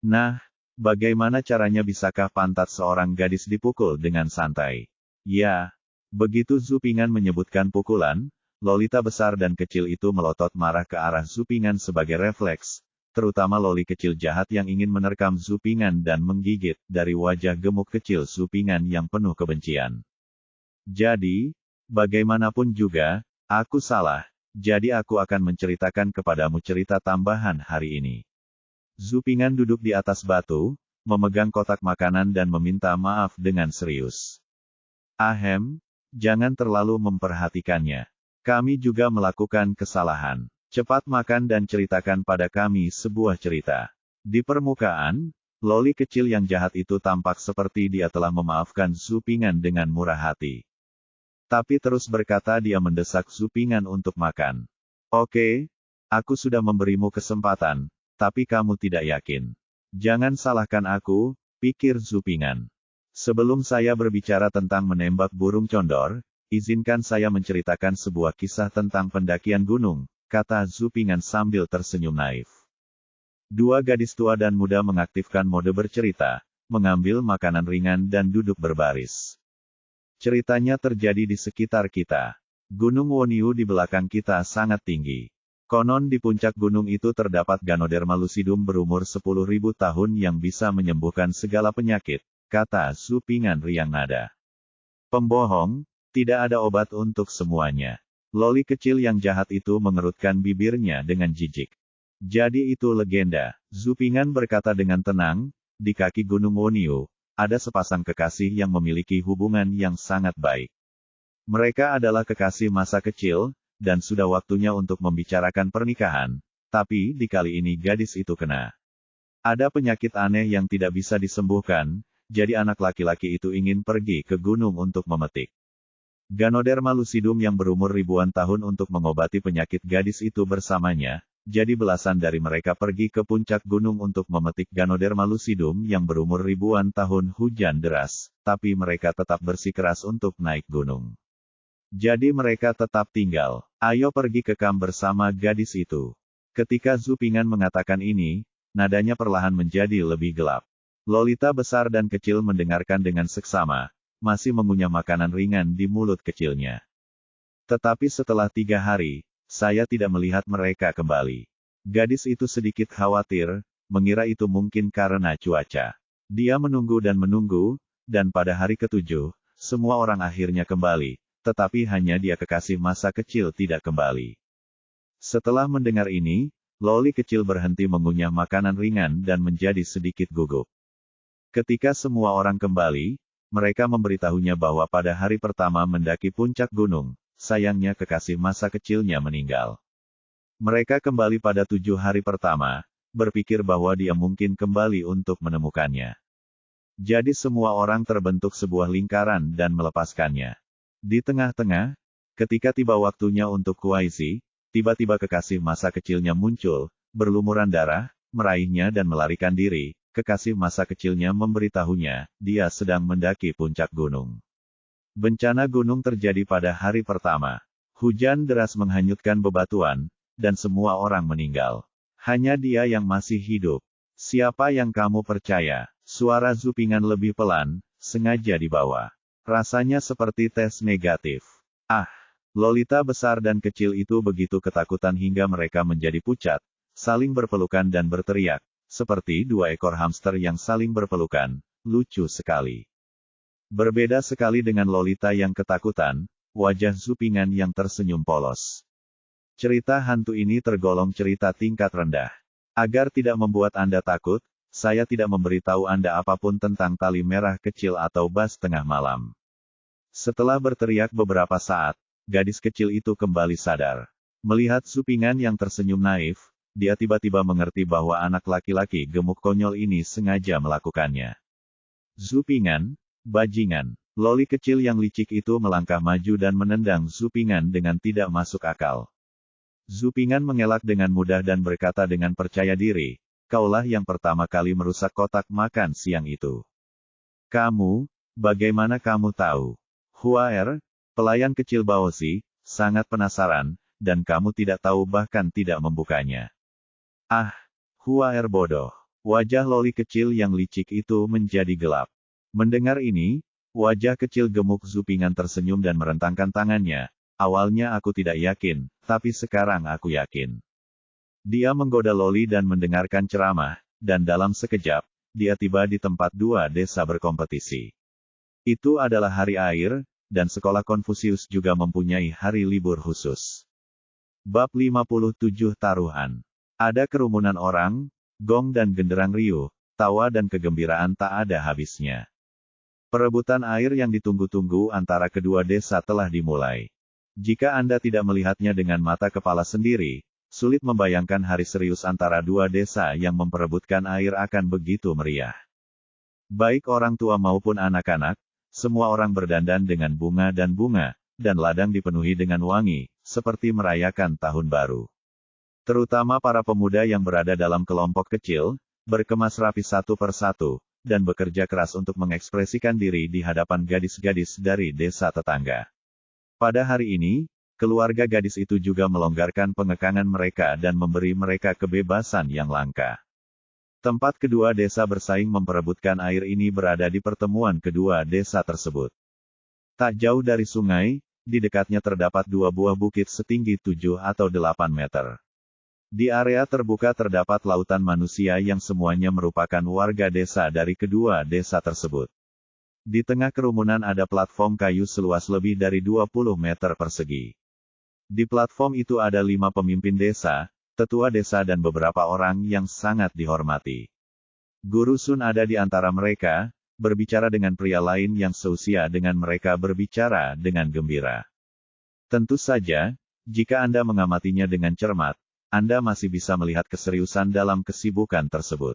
Nah, bagaimana caranya bisakah pantat seorang gadis dipukul dengan santai? Ya, begitu Zupingan menyebutkan pukulan, lolita besar dan kecil itu melotot marah ke arah Zupingan sebagai refleks, terutama loli kecil jahat yang ingin menerkam Zupingan dan menggigit dari wajah gemuk kecil Zupingan yang penuh kebencian. Jadi, bagaimanapun juga, aku salah, jadi aku akan menceritakan kepadamu cerita tambahan hari ini. Zupingan duduk di atas batu, memegang kotak makanan dan meminta maaf dengan serius. Ahem, jangan terlalu memperhatikannya. Kami juga melakukan kesalahan. Cepat makan dan ceritakan pada kami sebuah cerita. Di permukaan, loli kecil yang jahat itu tampak seperti dia telah memaafkan Zupingan dengan murah hati. Tapi terus berkata dia mendesak Zupingan untuk makan. Oke, aku sudah memberimu kesempatan, tapi kamu tidak yakin. Jangan salahkan aku, pikir Zupingan. Sebelum saya berbicara tentang menembak burung condor, izinkan saya menceritakan sebuah kisah tentang pendakian gunung, kata Zupingan sambil tersenyum naif. Dua gadis tua dan muda mengaktifkan mode bercerita, mengambil makanan ringan dan duduk berbaris. Ceritanya terjadi di sekitar kita. Gunung Woniu di belakang kita sangat tinggi. Konon di puncak gunung itu terdapat Ganoderma lucidum berumur 10.000 tahun yang bisa menyembuhkan segala penyakit, kata Zupingan riang nada. Pembohong, tidak ada obat untuk semuanya. Loli kecil yang jahat itu mengerutkan bibirnya dengan jijik. Jadi itu legenda, Zupingan berkata dengan tenang, di kaki Gunung Woniu, ada sepasang kekasih yang memiliki hubungan yang sangat baik. Mereka adalah kekasih masa kecil, dan sudah waktunya untuk membicarakan pernikahan, tapi di kali ini gadis itu kena. Ada penyakit aneh yang tidak bisa disembuhkan, jadi anak laki-laki itu ingin pergi ke gunung untuk memetik Ganoderma lucidum yang berumur ribuan tahun untuk mengobati penyakit gadis itu bersamanya, jadi belasan dari mereka pergi ke puncak gunung untuk memetik Ganoderma lucidum yang berumur ribuan tahun. Hujan deras, tapi mereka tetap bersikeras untuk naik gunung. Jadi mereka tetap tinggal. Ayo pergi ke kamp bersama gadis itu. Ketika Zupingan mengatakan ini, nadanya perlahan menjadi lebih gelap. Lolita besar dan kecil mendengarkan dengan seksama, masih mengunyah makanan ringan di mulut kecilnya. Tetapi setelah 3 hari, saya tidak melihat mereka kembali. Gadis itu sedikit khawatir, mengira itu mungkin karena cuaca. Dia menunggu, dan pada hari ke-7, semua orang akhirnya kembali, tetapi hanya dia kekasih masa kecil tidak kembali. Setelah mendengar ini, loli kecil berhenti mengunyah makanan ringan dan menjadi sedikit gugup. Ketika semua orang kembali, mereka memberitahunya bahwa pada hari pertama mendaki puncak gunung, sayangnya kekasih masa kecilnya meninggal. Mereka kembali pada 7 hari pertama, berpikir bahwa dia mungkin kembali untuk menemukannya. Jadi semua orang terbentuk sebuah lingkaran dan melepaskannya. Di tengah-tengah, ketika tiba waktunya untuk Kuaisi, tiba-tiba kekasih masa kecilnya muncul, berlumuran darah, meraihnya dan melarikan diri. Kekasih masa kecilnya memberitahunya, dia sedang mendaki puncak gunung. Bencana gunung terjadi pada hari pertama. Hujan deras menghanyutkan bebatuan, dan semua orang meninggal. Hanya dia yang masih hidup. Siapa yang kamu percaya? Suara Zupingan lebih pelan, sengaja dibawa. Rasanya seperti tes negatif. Ah, lolita besar dan kecil itu begitu ketakutan hingga mereka menjadi pucat, saling berpelukan dan berteriak. Seperti 2 ekor hamster yang saling berpelukan, lucu sekali. Berbeda sekali dengan Lolita yang ketakutan, wajah Zupingan yang tersenyum polos. Cerita hantu ini tergolong cerita tingkat rendah. Agar tidak membuat Anda takut, saya tidak memberitahu Anda apapun tentang tali merah kecil atau bas tengah malam. Setelah berteriak beberapa saat, gadis kecil itu kembali sadar. Melihat Zupingan yang tersenyum naif, dia tiba-tiba mengerti bahwa anak laki-laki gemuk konyol ini sengaja melakukannya. Zupingan, bajingan. Loli kecil yang licik itu melangkah maju dan menendang Zupingan dengan tidak masuk akal. Zupingan mengelak dengan mudah dan berkata dengan percaya diri, kaulah yang pertama kali merusak kotak makan siang itu. Kamu, bagaimana kamu tahu? Huaer, pelayan kecil Baozi, sangat penasaran, dan kamu tidak tahu bahkan tidak membukanya. Ah, Huaer bodoh. Wajah loli kecil yang licik itu menjadi gelap. Mendengar ini, wajah kecil gemuk Zupingan tersenyum dan merentangkan tangannya. Awalnya aku tidak yakin, tapi sekarang aku yakin. Dia menggoda loli dan mendengarkan ceramah, dan dalam sekejap, dia tiba di tempat dua desa berkompetisi. Itu adalah hari air, dan sekolah Konfusius juga mempunyai hari libur khusus. Bab 57 Taruhan. Ada kerumunan orang, gong dan genderang riuh, tawa dan kegembiraan tak ada habisnya. Perebutan air yang ditunggu-tunggu antara kedua desa telah dimulai. Jika Anda tidak melihatnya dengan mata kepala sendiri, sulit membayangkan hari serius antara dua desa yang memperebutkan air akan begitu meriah. Baik orang tua maupun anak-anak, semua orang berdandan dengan bunga, dan ladang dipenuhi dengan wangi, seperti merayakan tahun baru. Terutama para pemuda yang berada dalam kelompok kecil, berkemas rapi satu persatu, dan bekerja keras untuk mengekspresikan diri di hadapan gadis-gadis dari desa tetangga. Pada hari ini, keluarga gadis itu juga melonggarkan pengekangan mereka dan memberi mereka kebebasan yang langka. Tempat kedua desa bersaing memperebutkan air ini berada di pertemuan kedua desa tersebut. Tak jauh dari sungai, di dekatnya terdapat dua buah bukit setinggi 7 atau 8 meter. Di area terbuka terdapat lautan manusia yang semuanya merupakan warga desa dari kedua desa tersebut. Di tengah kerumunan ada platform kayu seluas lebih dari 20 meter persegi. Di platform itu ada 5 pemimpin desa, tetua desa dan beberapa orang yang sangat dihormati. Guru Sun ada di antara mereka, berbicara dengan pria lain yang seusia dengan mereka berbicara dengan gembira. Tentu saja, jika Anda mengamatinya dengan cermat, Anda masih bisa melihat keseriusan dalam kesibukan tersebut.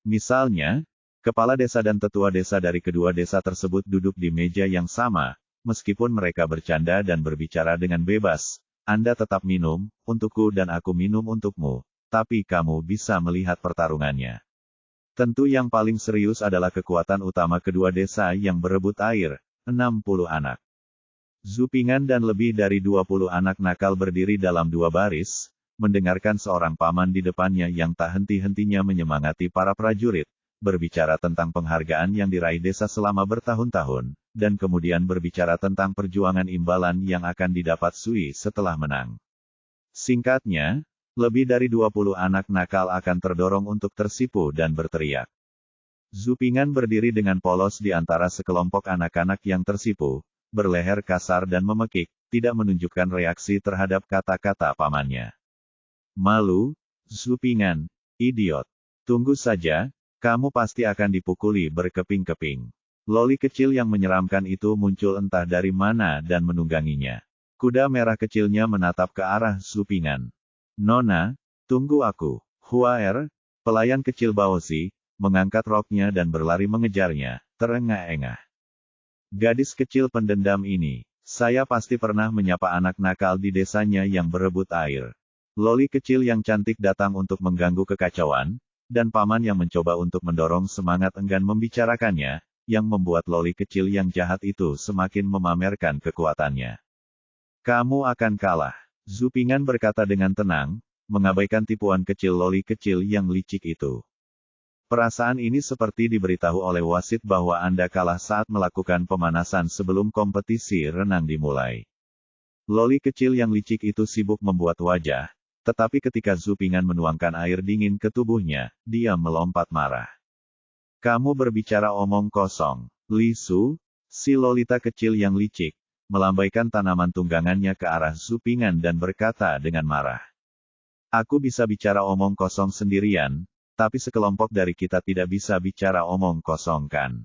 Misalnya, kepala desa dan tetua desa dari kedua desa tersebut duduk di meja yang sama, meskipun mereka bercanda dan berbicara dengan bebas. Anda tetap minum, untukku dan aku minum untukmu, tapi kamu bisa melihat pertarungannya. Tentu yang paling serius adalah kekuatan utama kedua desa yang berebut air, 60 anak. Zupingan dan lebih dari 20 anak nakal berdiri dalam dua baris, mendengarkan seorang paman di depannya yang tak henti-hentinya menyemangati para prajurit, berbicara tentang penghargaan yang diraih desa selama bertahun-tahun, dan kemudian berbicara tentang perjuangan imbalan yang akan didapat Sui setelah menang. Singkatnya, lebih dari 20 anak nakal akan terdorong untuk tersipu dan berteriak. Zupingan berdiri dengan polos di antara sekelompok anak-anak yang tersipu, berleher kasar dan memekik, tidak menunjukkan reaksi terhadap kata-kata pamannya. Malu, Zupingan, idiot. Tunggu saja, kamu pasti akan dipukuli berkeping-keping. Loli kecil yang menyeramkan itu muncul entah dari mana dan menungganginya. Kuda merah kecilnya menatap ke arah Zupingan. Nona, tunggu aku. Huaer, pelayan kecil Baozi, mengangkat roknya dan berlari mengejarnya, terengah-engah. Gadis kecil pendendam ini, saya pasti pernah menyapa anak nakal di desanya yang berebut air. Loli kecil yang cantik datang untuk mengganggu kekacauan, dan paman yang mencoba untuk mendorong semangat enggan membicarakannya, yang membuat loli kecil yang jahat itu semakin memamerkan kekuatannya. Kamu akan kalah, Zupingan berkata dengan tenang, mengabaikan tipuan kecil loli kecil yang licik itu. Perasaan ini seperti diberitahu oleh wasit bahwa Anda kalah saat melakukan pemanasan sebelum kompetisi renang dimulai. Loli kecil yang licik itu sibuk membuat wajah, tetapi ketika Zupingan menuangkan air dingin ke tubuhnya, dia melompat marah. Kamu berbicara omong kosong, Li Su, si lolita kecil yang licik, melambaikan tanaman tunggangannya ke arah Zupingan dan berkata dengan marah. Aku bisa bicara omong kosong sendirian, tapi sekelompok dari kita tidak bisa bicara omong kosong kan?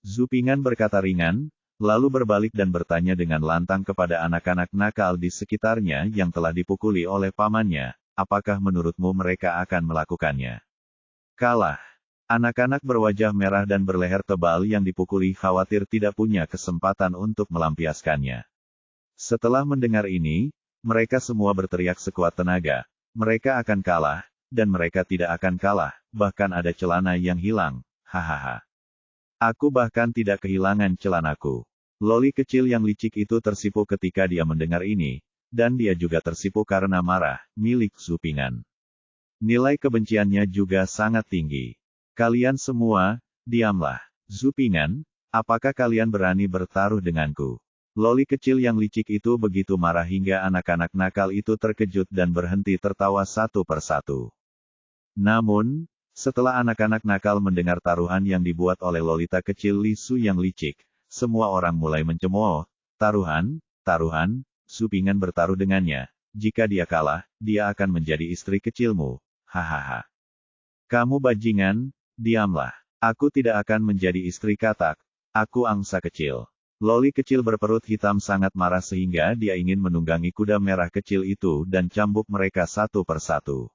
Zupingan berkata ringan, lalu berbalik dan bertanya dengan lantang kepada anak-anak nakal di sekitarnya yang telah dipukuli oleh pamannya, apakah menurutmu mereka akan melakukannya? Kalah. Anak-anak berwajah merah dan berleher tebal yang dipukuli khawatir tidak punya kesempatan untuk melampiaskannya. Setelah mendengar ini, mereka semua berteriak sekuat tenaga, mereka akan kalah, dan mereka tidak akan kalah, bahkan ada celana yang hilang, hahaha. Aku bahkan tidak kehilangan celanaku. Loli kecil yang licik itu tersipu ketika dia mendengar ini, dan dia juga tersipu karena marah, milik Zupingan. Nilai kebenciannya juga sangat tinggi. Kalian semua, diamlah. Zupingan, apakah kalian berani bertaruh denganku? Loli kecil yang licik itu begitu marah hingga anak-anak nakal itu terkejut dan berhenti tertawa satu persatu. Namun, setelah anak-anak nakal mendengar taruhan yang dibuat oleh Lolita kecil Lisu yang licik, semua orang mulai mencemooh. Taruhan, taruhan, Zupingan bertaruh dengannya. Jika dia kalah, dia akan menjadi istri kecilmu. Hahaha. Kamu bajingan, diamlah. Aku tidak akan menjadi istri katak. Aku angsa kecil. Loli kecil berperut hitam sangat marah sehingga dia ingin menunggangi kuda merah kecil itu dan cambuk mereka satu persatu.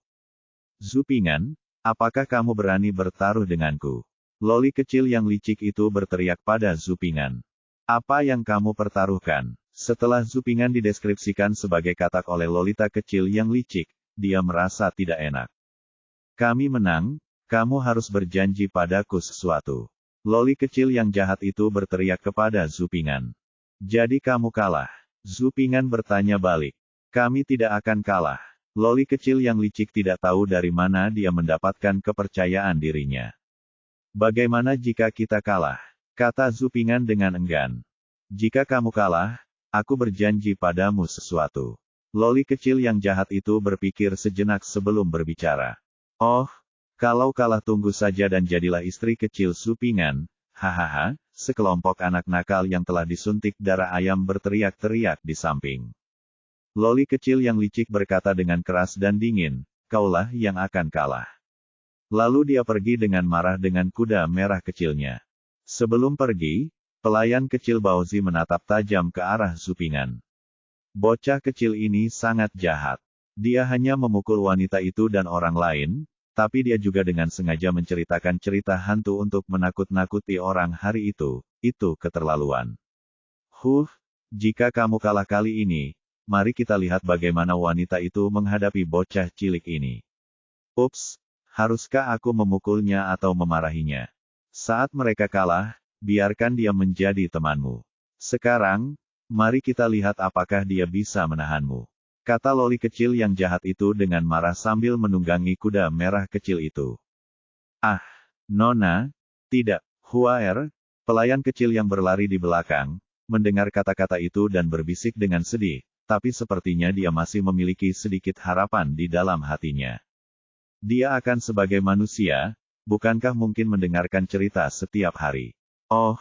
Zupingan, apakah kamu berani bertaruh denganku? Loli kecil yang licik itu berteriak pada Zupingan. Apa yang kamu pertaruhkan? Setelah Zupingan dideskripsikan sebagai katak oleh Lolita kecil yang licik, dia merasa tidak enak. Kami menang, kamu harus berjanji padaku sesuatu. Loli kecil yang jahat itu berteriak kepada Zupingan. Jadi kamu kalah? Zupingan bertanya balik. Kami tidak akan kalah. Loli kecil yang licik tidak tahu dari mana dia mendapatkan kepercayaan dirinya. Bagaimana jika kita kalah? Kata Zupingan dengan enggan. Jika kamu kalah, aku berjanji padamu sesuatu. Loli kecil yang jahat itu berpikir sejenak sebelum berbicara. Oh, kalau kalah tunggu saja dan jadilah istri kecil Zupingan. Hahaha, sekelompok anak nakal yang telah disuntik darah ayam berteriak-teriak di samping. Loli kecil yang licik berkata dengan keras dan dingin, kaulah yang akan kalah. Lalu dia pergi dengan marah dengan kuda merah kecilnya. Sebelum pergi, pelayan kecil Baozi menatap tajam ke arah Zupingan. Bocah kecil ini sangat jahat. Dia hanya memukul wanita itu dan orang lain, tapi dia juga dengan sengaja menceritakan cerita hantu untuk menakut-nakuti orang hari itu keterlaluan. Jika kamu kalah kali ini, mari kita lihat bagaimana wanita itu menghadapi bocah cilik ini. Ups, haruskah aku memukulnya atau memarahinya? Saat mereka kalah, biarkan dia menjadi temanmu. Sekarang, mari kita lihat apakah dia bisa menahanmu. Kata Loli kecil yang jahat itu dengan marah sambil menunggangi kuda merah kecil itu. Ah, Nona, tidak, Huaer, pelayan kecil yang berlari di belakang, mendengar kata-kata itu dan berbisik dengan sedih, tapi sepertinya dia masih memiliki sedikit harapan di dalam hatinya. Dia akan sebagai manusia, bukankah mungkin mendengarkan cerita setiap hari? Oh,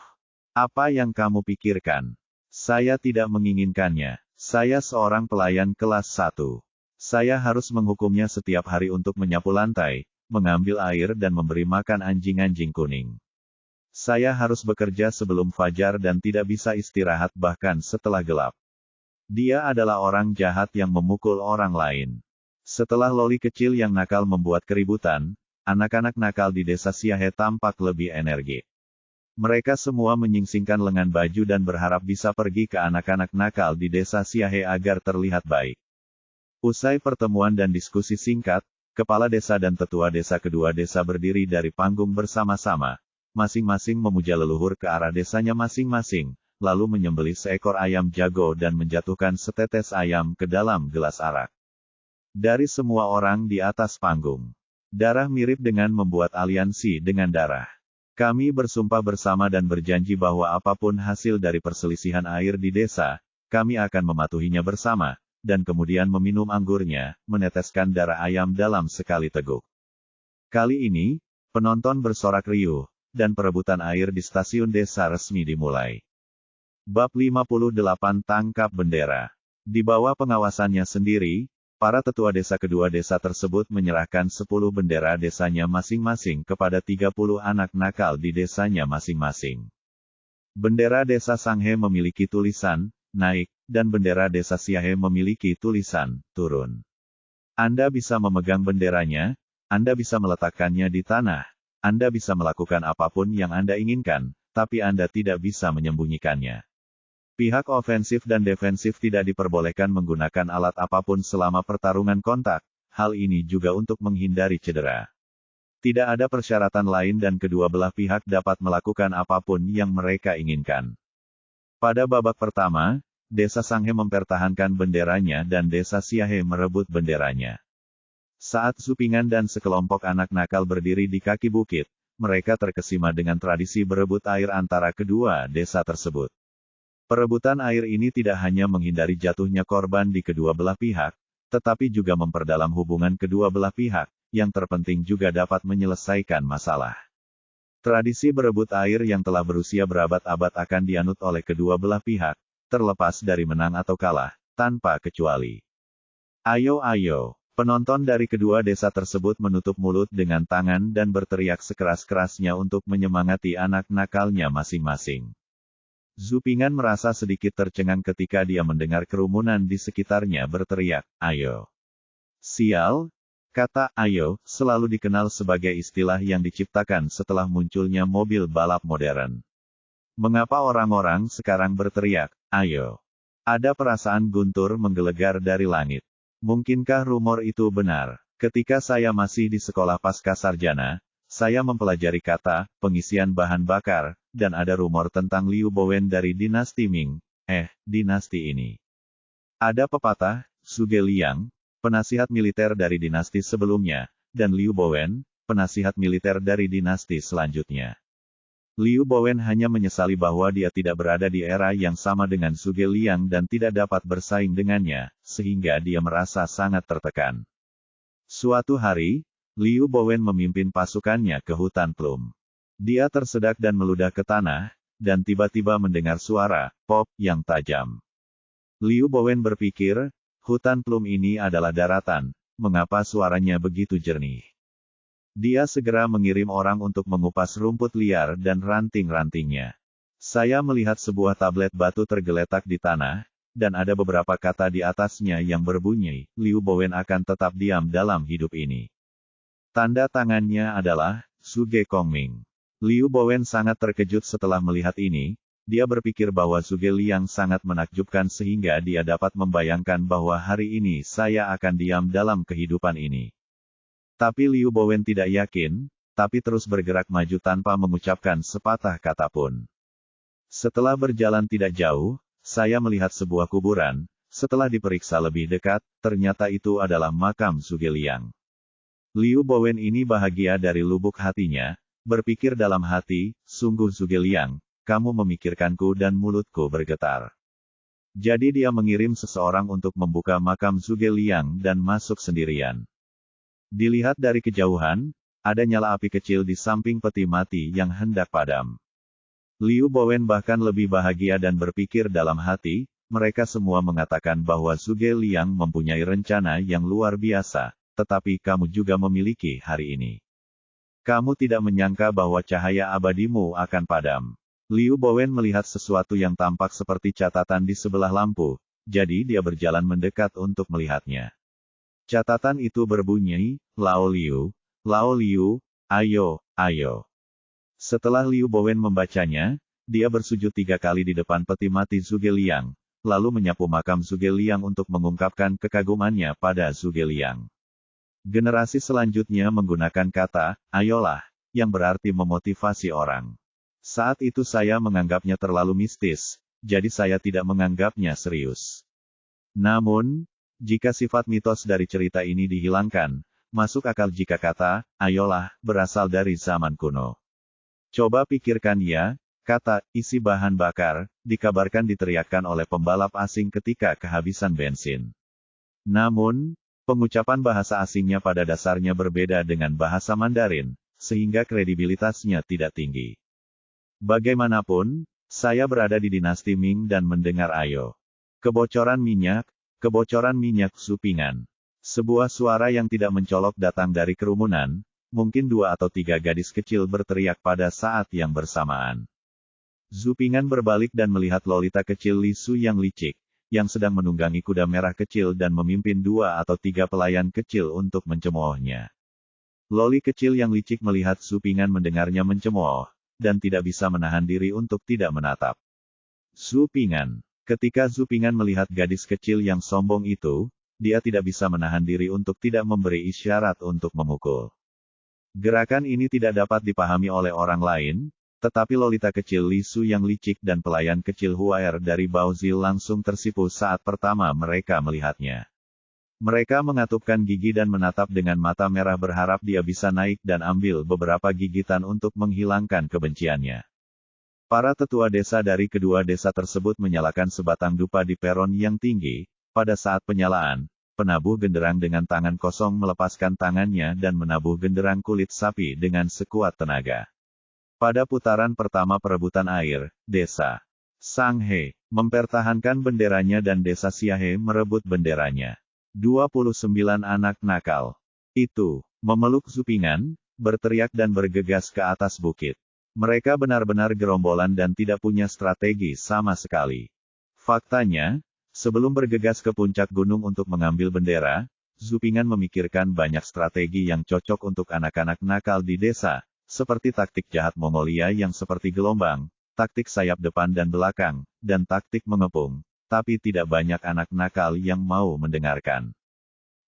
apa yang kamu pikirkan? Saya tidak menginginkannya. Saya seorang pelayan kelas 1. Saya harus menghukumnya setiap hari untuk menyapu lantai, mengambil air dan memberi makan anjing-anjing kuning. Saya harus bekerja sebelum fajar dan tidak bisa istirahat bahkan setelah gelap. Dia adalah orang jahat yang memukul orang lain. Setelah Loli kecil yang nakal membuat keributan, anak-anak nakal di desa Siahe tampak lebih energik. Mereka semua menyingsingkan lengan baju dan berharap bisa pergi ke anak-anak nakal di desa Siahe agar terlihat baik. Usai pertemuan dan diskusi singkat, kepala desa dan tetua desa kedua desa berdiri dari panggung bersama-sama, masing-masing memuja leluhur ke arah desanya masing-masing, lalu menyembelih seekor ayam jago dan menjatuhkan setetes ayam ke dalam gelas arak. Dari semua orang di atas panggung, darah mirip dengan membuat aliansi dengan darah. Kami bersumpah bersama dan berjanji bahwa apapun hasil dari perselisihan air di desa, kami akan mematuhinya bersama, dan kemudian meminum anggurnya, meneteskan darah ayam dalam sekali teguk. Kali ini, penonton bersorak riuh, dan perebutan air di stasiun desa resmi dimulai. Bab 58 Tangkap Bendera. Di bawah pengawasannya sendiri, para tetua desa kedua desa tersebut menyerahkan 10 bendera desanya masing-masing kepada 30 anak nakal di desanya masing-masing. Bendera desa Sanghe memiliki tulisan, naik, dan bendera desa Siahe memiliki tulisan, turun. Anda bisa memegang benderanya, Anda bisa meletakkannya di tanah, Anda bisa melakukan apapun yang Anda inginkan, tapi Anda tidak bisa menyembunyikannya. Pihak ofensif dan defensif tidak diperbolehkan menggunakan alat apapun selama pertarungan kontak, hal ini juga untuk menghindari cedera. Tidak ada persyaratan lain dan kedua belah pihak dapat melakukan apapun yang mereka inginkan. Pada babak pertama, Desa Sanghe mempertahankan benderanya dan Desa Siahe merebut benderanya. Saat Supingan dan sekelompok anak nakal berdiri di kaki bukit, mereka terkesima dengan tradisi berebut air antara kedua desa tersebut. Perebutan air ini tidak hanya menghindari jatuhnya korban di kedua belah pihak, tetapi juga memperdalam hubungan kedua belah pihak, yang terpenting juga dapat menyelesaikan masalah. Tradisi berebut air yang telah berusia berabad-abad akan dianut oleh kedua belah pihak, terlepas dari menang atau kalah, tanpa kecuali. Ayo ayo, penonton dari kedua desa tersebut menutup mulut dengan tangan dan berteriak sekeras-kerasnya untuk menyemangati anak nakalnya masing-masing. Supingan merasa sedikit tercengang ketika dia mendengar kerumunan di sekitarnya berteriak, ayo. Sial, kata ayo selalu dikenal sebagai istilah yang diciptakan setelah munculnya mobil balap modern. Mengapa orang-orang sekarang berteriak, ayo? Ada perasaan guntur menggelegar dari langit. Mungkinkah rumor itu benar? Ketika saya masih di sekolah pasca sarjana, saya mempelajari kata, pengisian bahan bakar, dan ada rumor tentang Liu Bowen dari dinasti Ming. Dinasti ini. Ada pepatah, Suge Liang, penasihat militer dari dinasti sebelumnya, dan Liu Bowen, penasihat militer dari dinasti selanjutnya. Liu Bowen hanya menyesali bahwa dia tidak berada di era yang sama dengan Suge Liang dan tidak dapat bersaing dengannya, sehingga dia merasa sangat tertekan. Suatu hari, Liu Bowen memimpin pasukannya ke hutan plum. Dia tersedak dan meludah ke tanah, dan tiba-tiba mendengar suara pop yang tajam. Liu Bowen berpikir, hutan plum ini adalah daratan, mengapa suaranya begitu jernih? Dia segera mengirim orang untuk mengupas rumput liar dan ranting-rantingnya. Saya melihat sebuah tablet batu tergeletak di tanah, dan ada beberapa kata di atasnya yang berbunyi, Liu Bowen akan tetap diam dalam hidup ini. Tanda tangannya adalah, Suge Kongming. Liu Bowen sangat terkejut setelah melihat ini, dia berpikir bahwa Suge Liang sangat menakjubkan sehingga dia dapat membayangkan bahwa hari ini saya akan diam dalam kehidupan ini. Tapi Liu Bowen tidak yakin, tapi terus bergerak maju tanpa mengucapkan sepatah kata pun. Setelah berjalan tidak jauh, saya melihat sebuah kuburan, setelah diperiksa lebih dekat, ternyata itu adalah makam Suge Liang. Liu Bowen ini bahagia dari lubuk hatinya, berpikir dalam hati, sungguh Suge Liang, kamu memikirkanku dan mulutku bergetar. Jadi dia mengirim seseorang untuk membuka makam Suge Liang dan masuk sendirian. Dilihat dari kejauhan, ada nyala api kecil di samping peti mati yang hendak padam. Liu Bowen bahkan lebih bahagia dan berpikir dalam hati, mereka semua mengatakan bahwa Suge Liang mempunyai rencana yang luar biasa, tetapi kamu juga memiliki hari ini. Kamu tidak menyangka bahwa cahaya abadimu akan padam. Liu Bowen melihat sesuatu yang tampak seperti catatan di sebelah lampu, jadi dia berjalan mendekat untuk melihatnya. Catatan itu berbunyi, Lao Liu, ayo, ayo. Setelah Liu Bowen membacanya, dia bersujud 3 kali di depan peti mati Suge Liang, lalu menyapu makam Suge Liang untuk mengungkapkan kekagumannya pada Suge Liang. Generasi selanjutnya menggunakan kata, ayolah, yang berarti memotivasi orang. Saat itu saya menganggapnya terlalu mistis, jadi saya tidak menganggapnya serius. Namun, jika sifat mitos dari cerita ini dihilangkan, masuk akal jika kata, ayolah, berasal dari zaman kuno. Coba pikirkan ya, kata, isi bahan bakar, dikabarkan diteriakkan oleh pembalap asing ketika kehabisan bensin. Namun, pengucapan bahasa asingnya pada dasarnya berbeda dengan bahasa Mandarin, sehingga kredibilitasnya tidak tinggi. Bagaimanapun, saya berada di dinasti Ming dan mendengar ayo. Kebocoran minyak Supingan. Sebuah suara yang tidak mencolok datang dari kerumunan, mungkin 2 atau 3 gadis kecil berteriak pada saat yang bersamaan. Supingan berbalik dan melihat lolita kecil Li Su yang licik, yang sedang menunggangi kuda merah kecil dan memimpin 2 atau 3 pelayan kecil untuk mencemoohnya. Loli kecil yang licik melihat Supingan mendengarnya mencemooh, dan tidak bisa menahan diri untuk tidak menatap Supingan. Ketika Supingan melihat gadis kecil yang sombong itu, dia tidak bisa menahan diri untuk tidak memberi isyarat untuk memukul. Gerakan ini tidak dapat dipahami oleh orang lain, tetapi lolita kecil Li Su yang licik dan pelayan kecil Huaer dari Baozil langsung tersipu saat pertama mereka melihatnya. Mereka mengatupkan gigi dan menatap dengan mata merah berharap dia bisa naik dan ambil beberapa gigitan untuk menghilangkan kebenciannya. Para tetua desa dari kedua desa tersebut menyalakan sebatang dupa di peron yang tinggi. Pada saat penyalaan, penabuh genderang dengan tangan kosong melepaskan tangannya dan menabuh genderang kulit sapi dengan sekuat tenaga. Pada putaran pertama perebutan air, desa Sanghe mempertahankan benderanya dan desa Siahe merebut benderanya. 29 anak nakal itu memeluk Zupingan, berteriak dan bergegas ke atas bukit. Mereka benar-benar gerombolan dan tidak punya strategi sama sekali. Faktanya, sebelum bergegas ke puncak gunung untuk mengambil bendera, Zupingan memikirkan banyak strategi yang cocok untuk anak-anak nakal di desa, seperti taktik jahat Mongolia yang seperti gelombang, taktik sayap depan dan belakang, dan taktik mengepung, tapi tidak banyak anak nakal yang mau mendengarkan.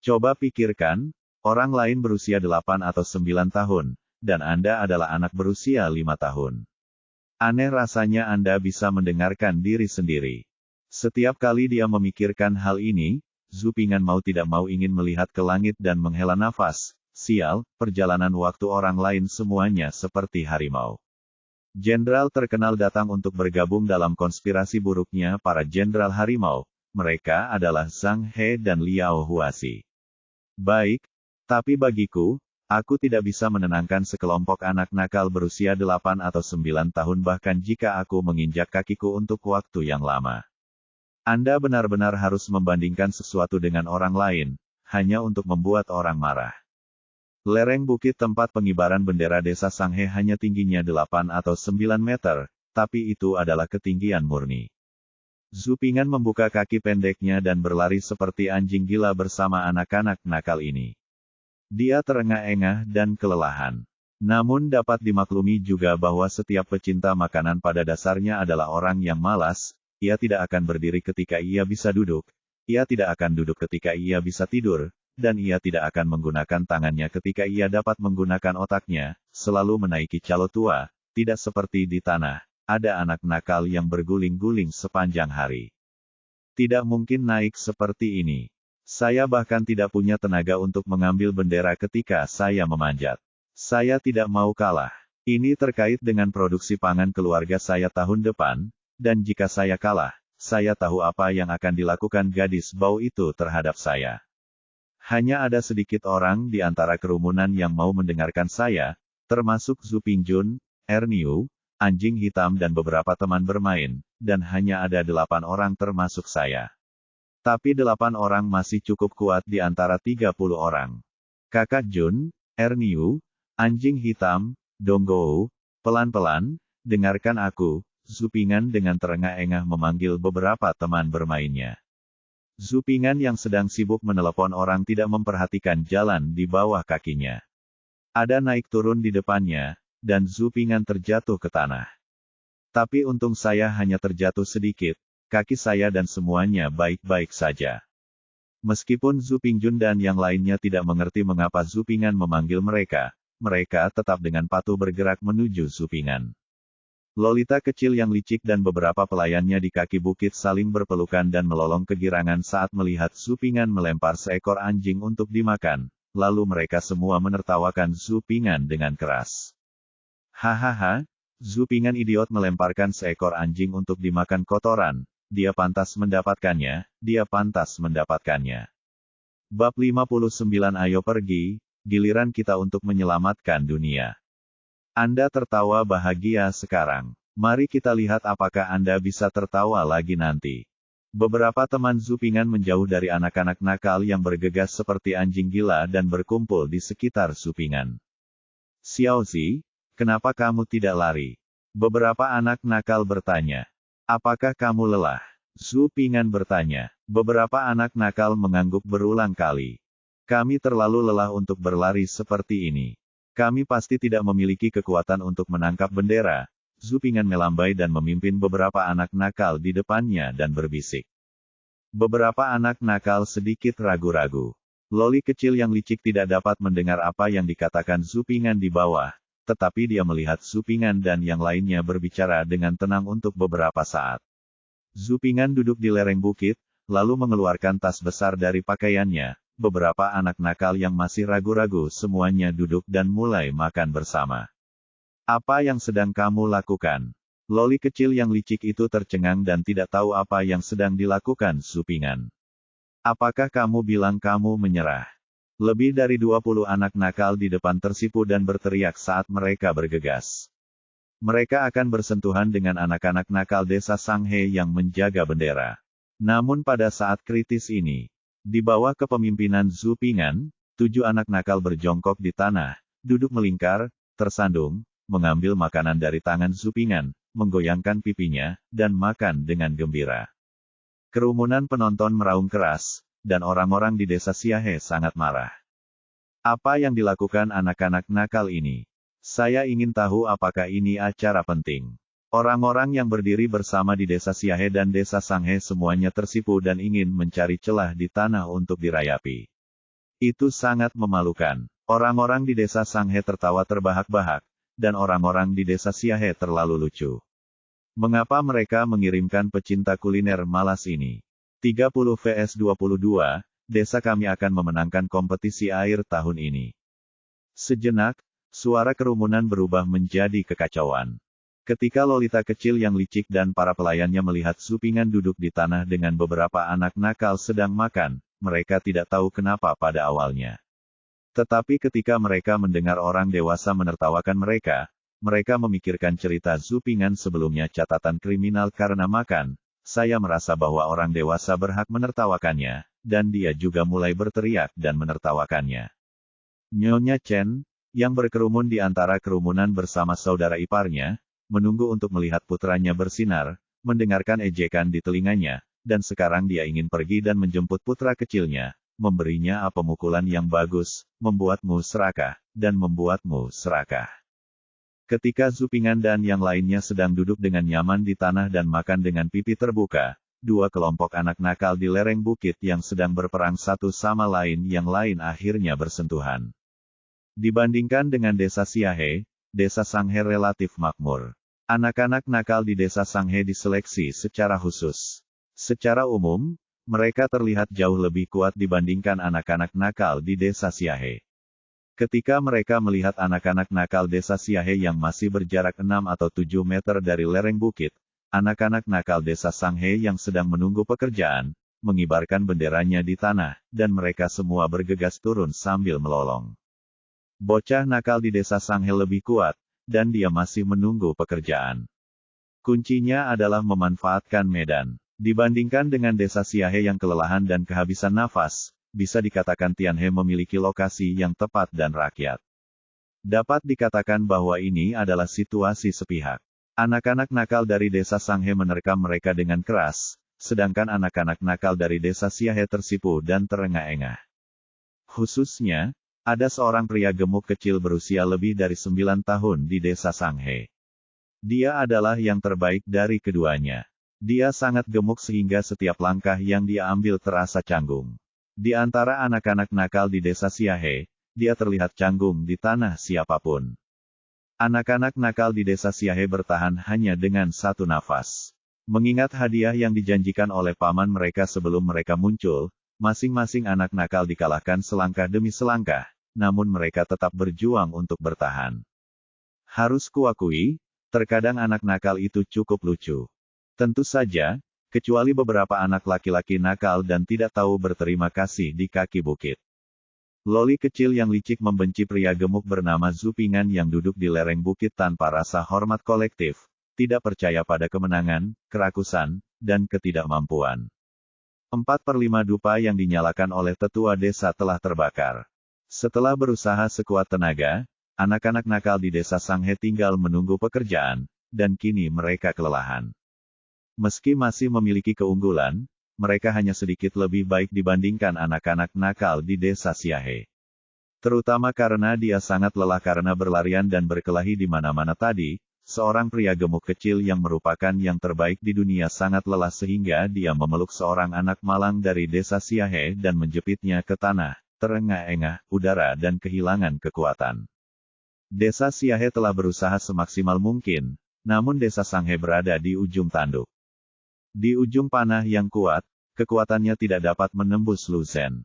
Coba pikirkan, orang lain berusia 8 atau 9 tahun, dan Anda adalah anak berusia 5 tahun. Aneh rasanya Anda bisa mendengarkan diri sendiri. Setiap kali dia memikirkan hal ini, Zupingan mau tidak mau ingin melihat ke langit dan menghela nafas. Sial, perjalanan waktu orang lain semuanya seperti harimau. Jenderal terkenal datang untuk bergabung dalam konspirasi buruknya para jenderal harimau. Mereka adalah Zhang He dan Liao Huasi. Baik, tapi bagiku, aku tidak bisa menenangkan sekelompok anak nakal berusia 8 atau 9 tahun bahkan jika aku menginjak kakiku untuk waktu yang lama. Anda benar-benar harus membandingkan sesuatu dengan orang lain, hanya untuk membuat orang marah. Lereng bukit tempat pengibaran bendera desa Sanghe hanya tingginya 8 atau 9 meter, tapi itu adalah ketinggian murni. Zupingan membuka kaki pendeknya dan berlari seperti anjing gila bersama anak-anak nakal ini. Dia terengah-engah dan kelelahan. Namun dapat dimaklumi juga bahwa setiap pecinta makanan pada dasarnya adalah orang yang malas. Ia tidak akan berdiri ketika ia bisa duduk, ia tidak akan duduk ketika ia bisa tidur, dan ia tidak akan menggunakan tangannya ketika ia dapat menggunakan otaknya, selalu menaiki calo tua, tidak seperti di tanah, ada anak nakal yang berguling-guling sepanjang hari. Tidak mungkin naik seperti ini. Saya bahkan tidak punya tenaga untuk mengambil bendera ketika saya memanjat. Saya tidak mau kalah. Ini terkait dengan produksi pangan keluarga saya tahun depan, dan jika saya kalah, saya tahu apa yang akan dilakukan gadis bau itu terhadap saya. Hanya ada sedikit orang di antara kerumunan yang mau mendengarkan saya, termasuk Zhu Pingjun, Erniu, anjing hitam dan beberapa teman bermain, dan hanya ada 8 orang termasuk saya. Tapi 8 orang masih cukup kuat di antara 30 orang. Kakak Jun, Erniu, anjing hitam, Donggou, pelan-pelan, dengarkan aku. Zupingan dengan terengah-engah memanggil beberapa teman bermainnya. Zupingan yang sedang sibuk menelepon orang tidak memperhatikan jalan di bawah kakinya. Ada naik turun di depannya, dan Zupingan terjatuh ke tanah. Tapi untung saya hanya terjatuh sedikit, kaki saya dan semuanya baik-baik saja. Meskipun Zhu Pingjun dan yang lainnya tidak mengerti mengapa Zupingan memanggil mereka, mereka tetap dengan patuh bergerak menuju Zupingan. Lolita kecil yang licik dan beberapa pelayannya di kaki bukit saling berpelukan dan melolong kegirangan saat melihat Zupingan melempar seekor anjing untuk dimakan, lalu mereka semua menertawakan Zupingan dengan keras. Hahaha, Zupingan idiot melemparkan seekor anjing untuk dimakan kotoran, dia pantas mendapatkannya, dia pantas mendapatkannya. Bab 59 Ayo pergi, giliran kita untuk menyelamatkan dunia. Anda tertawa bahagia sekarang. Mari kita lihat apakah Anda bisa tertawa lagi nanti. Beberapa teman Zupingan menjauh dari anak-anak nakal yang bergegas seperti anjing gila dan berkumpul di sekitar Zupingan. Xiaozi, kenapa kamu tidak lari? Beberapa anak nakal bertanya. Apakah kamu lelah? Zupingan bertanya. Beberapa anak nakal mengangguk berulang kali. Kami terlalu lelah untuk berlari seperti ini. Kami pasti tidak memiliki kekuatan untuk menangkap bendera. Zupingan melambai dan memimpin beberapa anak nakal di depannya dan berbisik. Beberapa anak nakal sedikit ragu-ragu. Loli kecil yang licik tidak dapat mendengar apa yang dikatakan Zupingan di bawah, tetapi dia melihat Zupingan dan yang lainnya berbicara dengan tenang untuk beberapa saat. Zupingan duduk di lereng bukit, lalu mengeluarkan tas besar dari pakaiannya. Beberapa anak nakal yang masih ragu-ragu semuanya duduk dan mulai makan bersama. Apa yang sedang kamu lakukan? Loli kecil yang licik itu tercengang dan tidak tahu apa yang sedang dilakukan Zupingan. Apakah kamu bilang kamu menyerah? Lebih dari 20 anak nakal di depan tersipu dan berteriak saat mereka bergegas. Mereka akan bersentuhan dengan anak-anak nakal desa Sanghe yang menjaga bendera. Namun pada saat kritis ini, di bawah kepemimpinan Zupingan, 7 anak nakal berjongkok di tanah, duduk melingkar, tersandung, mengambil makanan dari tangan Zupingan, menggoyangkan pipinya, dan makan dengan gembira. Kerumunan penonton meraung keras, dan orang-orang di desa Siahe sangat marah. Apa yang dilakukan anak-anak nakal ini? Saya ingin tahu apakah ini acara penting. Orang-orang yang berdiri bersama di desa Siahe dan desa Sanghe semuanya tersipu dan ingin mencari celah di tanah untuk dirayapi. Itu sangat memalukan. Orang-orang di desa Sanghe tertawa terbahak-bahak, dan orang-orang di desa Siahe terlalu lucu. Mengapa mereka mengirimkan pecinta kuliner malas ini? 30 vs 22, desa kami akan memenangkan kompetisi air tahun ini. Sejenak, suara kerumunan berubah menjadi kekacauan. Ketika Lolita kecil yang licik dan para pelayannya melihat Zupingan duduk di tanah dengan beberapa anak nakal sedang makan, mereka tidak tahu kenapa pada awalnya. Tetapi ketika mereka mendengar orang dewasa menertawakan mereka, mereka memikirkan cerita Zupingan sebelumnya catatan kriminal karena makan. Saya merasa bahwa orang dewasa berhak menertawakannya, dan dia juga mulai berteriak dan menertawakannya. Nyonya Chen, yang berkerumun di antara kerumunan bersama saudara iparnya, menunggu untuk melihat putranya bersinar, mendengarkan ejekan di telinganya, dan sekarang dia ingin pergi dan menjemput putra kecilnya, memberinya pemukulan yang bagus, membuatmu serakah, dan membuatmu serakah. Ketika Zupingan dan yang lainnya sedang duduk dengan nyaman di tanah dan makan dengan pipi terbuka, 2 kelompok anak nakal di lereng bukit yang sedang berperang satu sama lain yang lain akhirnya bersentuhan. Dibandingkan dengan desa Siahe, desa Sanghe relatif makmur. Anak-anak nakal di desa Sanghe diseleksi secara khusus. Secara umum, mereka terlihat jauh lebih kuat dibandingkan anak-anak nakal di desa Siahe. Ketika mereka melihat anak-anak nakal desa Siahe yang masih berjarak 6 atau 7 meter dari lereng bukit, anak-anak nakal desa Sanghe yang sedang menunggu pekerjaan, mengibarkan benderanya di tanah, dan mereka semua bergegas turun sambil melolong. Bocah nakal di desa Sanghe lebih kuat, dan dia masih menunggu pekerjaan. Kuncinya adalah memanfaatkan medan. Dibandingkan dengan desa Siahe yang kelelahan dan kehabisan nafas, bisa dikatakan Tianhe memiliki lokasi yang tepat dan rakyat. Dapat dikatakan bahwa ini adalah situasi sepihak. Anak-anak nakal dari desa Sanghe menerkam mereka dengan keras, sedangkan anak-anak nakal dari desa Siahe tersipu dan terengah-engah. Khususnya, ada seorang pria gemuk kecil berusia lebih dari 9 tahun di desa Sanghe. Dia adalah yang terbaik dari keduanya. Dia sangat gemuk sehingga setiap langkah yang dia ambil terasa canggung. Di antara anak-anak nakal di desa Siahe, dia terlihat canggung di tanah siapapun. Anak-anak nakal di desa Siahe bertahan hanya dengan satu nafas. Mengingat hadiah yang dijanjikan oleh paman mereka sebelum mereka muncul, masing-masing anak nakal dikalahkan selangkah demi selangkah, namun mereka tetap berjuang untuk bertahan. Harus kuakui, terkadang anak nakal itu cukup lucu. Tentu saja, kecuali beberapa anak laki-laki nakal dan tidak tahu berterima kasih di kaki bukit. Loli kecil yang licik membenci pria gemuk bernama Zupingan yang duduk di lereng bukit tanpa rasa hormat kolektif, tidak percaya pada kemenangan, kerakusan, dan ketidakmampuan. 4/5 dupa yang dinyalakan oleh tetua desa telah terbakar. Setelah berusaha sekuat tenaga, anak-anak nakal di desa Sanghe tinggal menunggu pekerjaan, dan kini mereka kelelahan. Meski masih memiliki keunggulan, mereka hanya sedikit lebih baik dibandingkan anak-anak nakal di desa Siahe. Terutama karena dia sangat lelah karena berlarian dan berkelahi di mana-mana tadi, seorang pria gemuk kecil yang merupakan yang terbaik di dunia sangat lelah sehingga dia memeluk seorang anak malang dari desa Siahe dan menjepitnya ke tanah, terengah-engah udara dan kehilangan kekuatan. Desa Siahe telah berusaha semaksimal mungkin, namun desa Sanghe berada di ujung tanduk. Di ujung panah yang kuat, kekuatannya tidak dapat menembus Lu Zhen.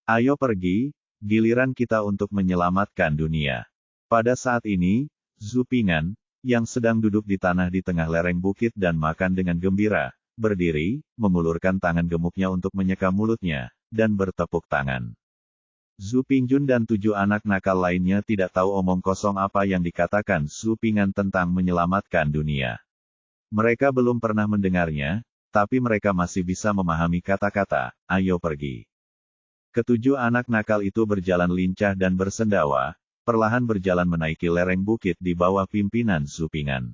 Ayo pergi, giliran kita untuk menyelamatkan dunia. Pada saat ini, Zhu Ping'an, yang sedang duduk di tanah di tengah lereng bukit dan makan dengan gembira, berdiri, mengulurkan tangan gemuknya untuk menyeka mulutnya, dan bertepuk tangan. Zhu Pingjun dan 7 anak nakal lainnya tidak tahu omong kosong apa yang dikatakan Zhu Ping'an tentang menyelamatkan dunia. Mereka belum pernah mendengarnya, tapi mereka masih bisa memahami kata-kata, ayo pergi. Ketujuh anak nakal itu berjalan lincah dan bersendawa, perlahan berjalan menaiki lereng bukit di bawah pimpinan Zhu Ping'an.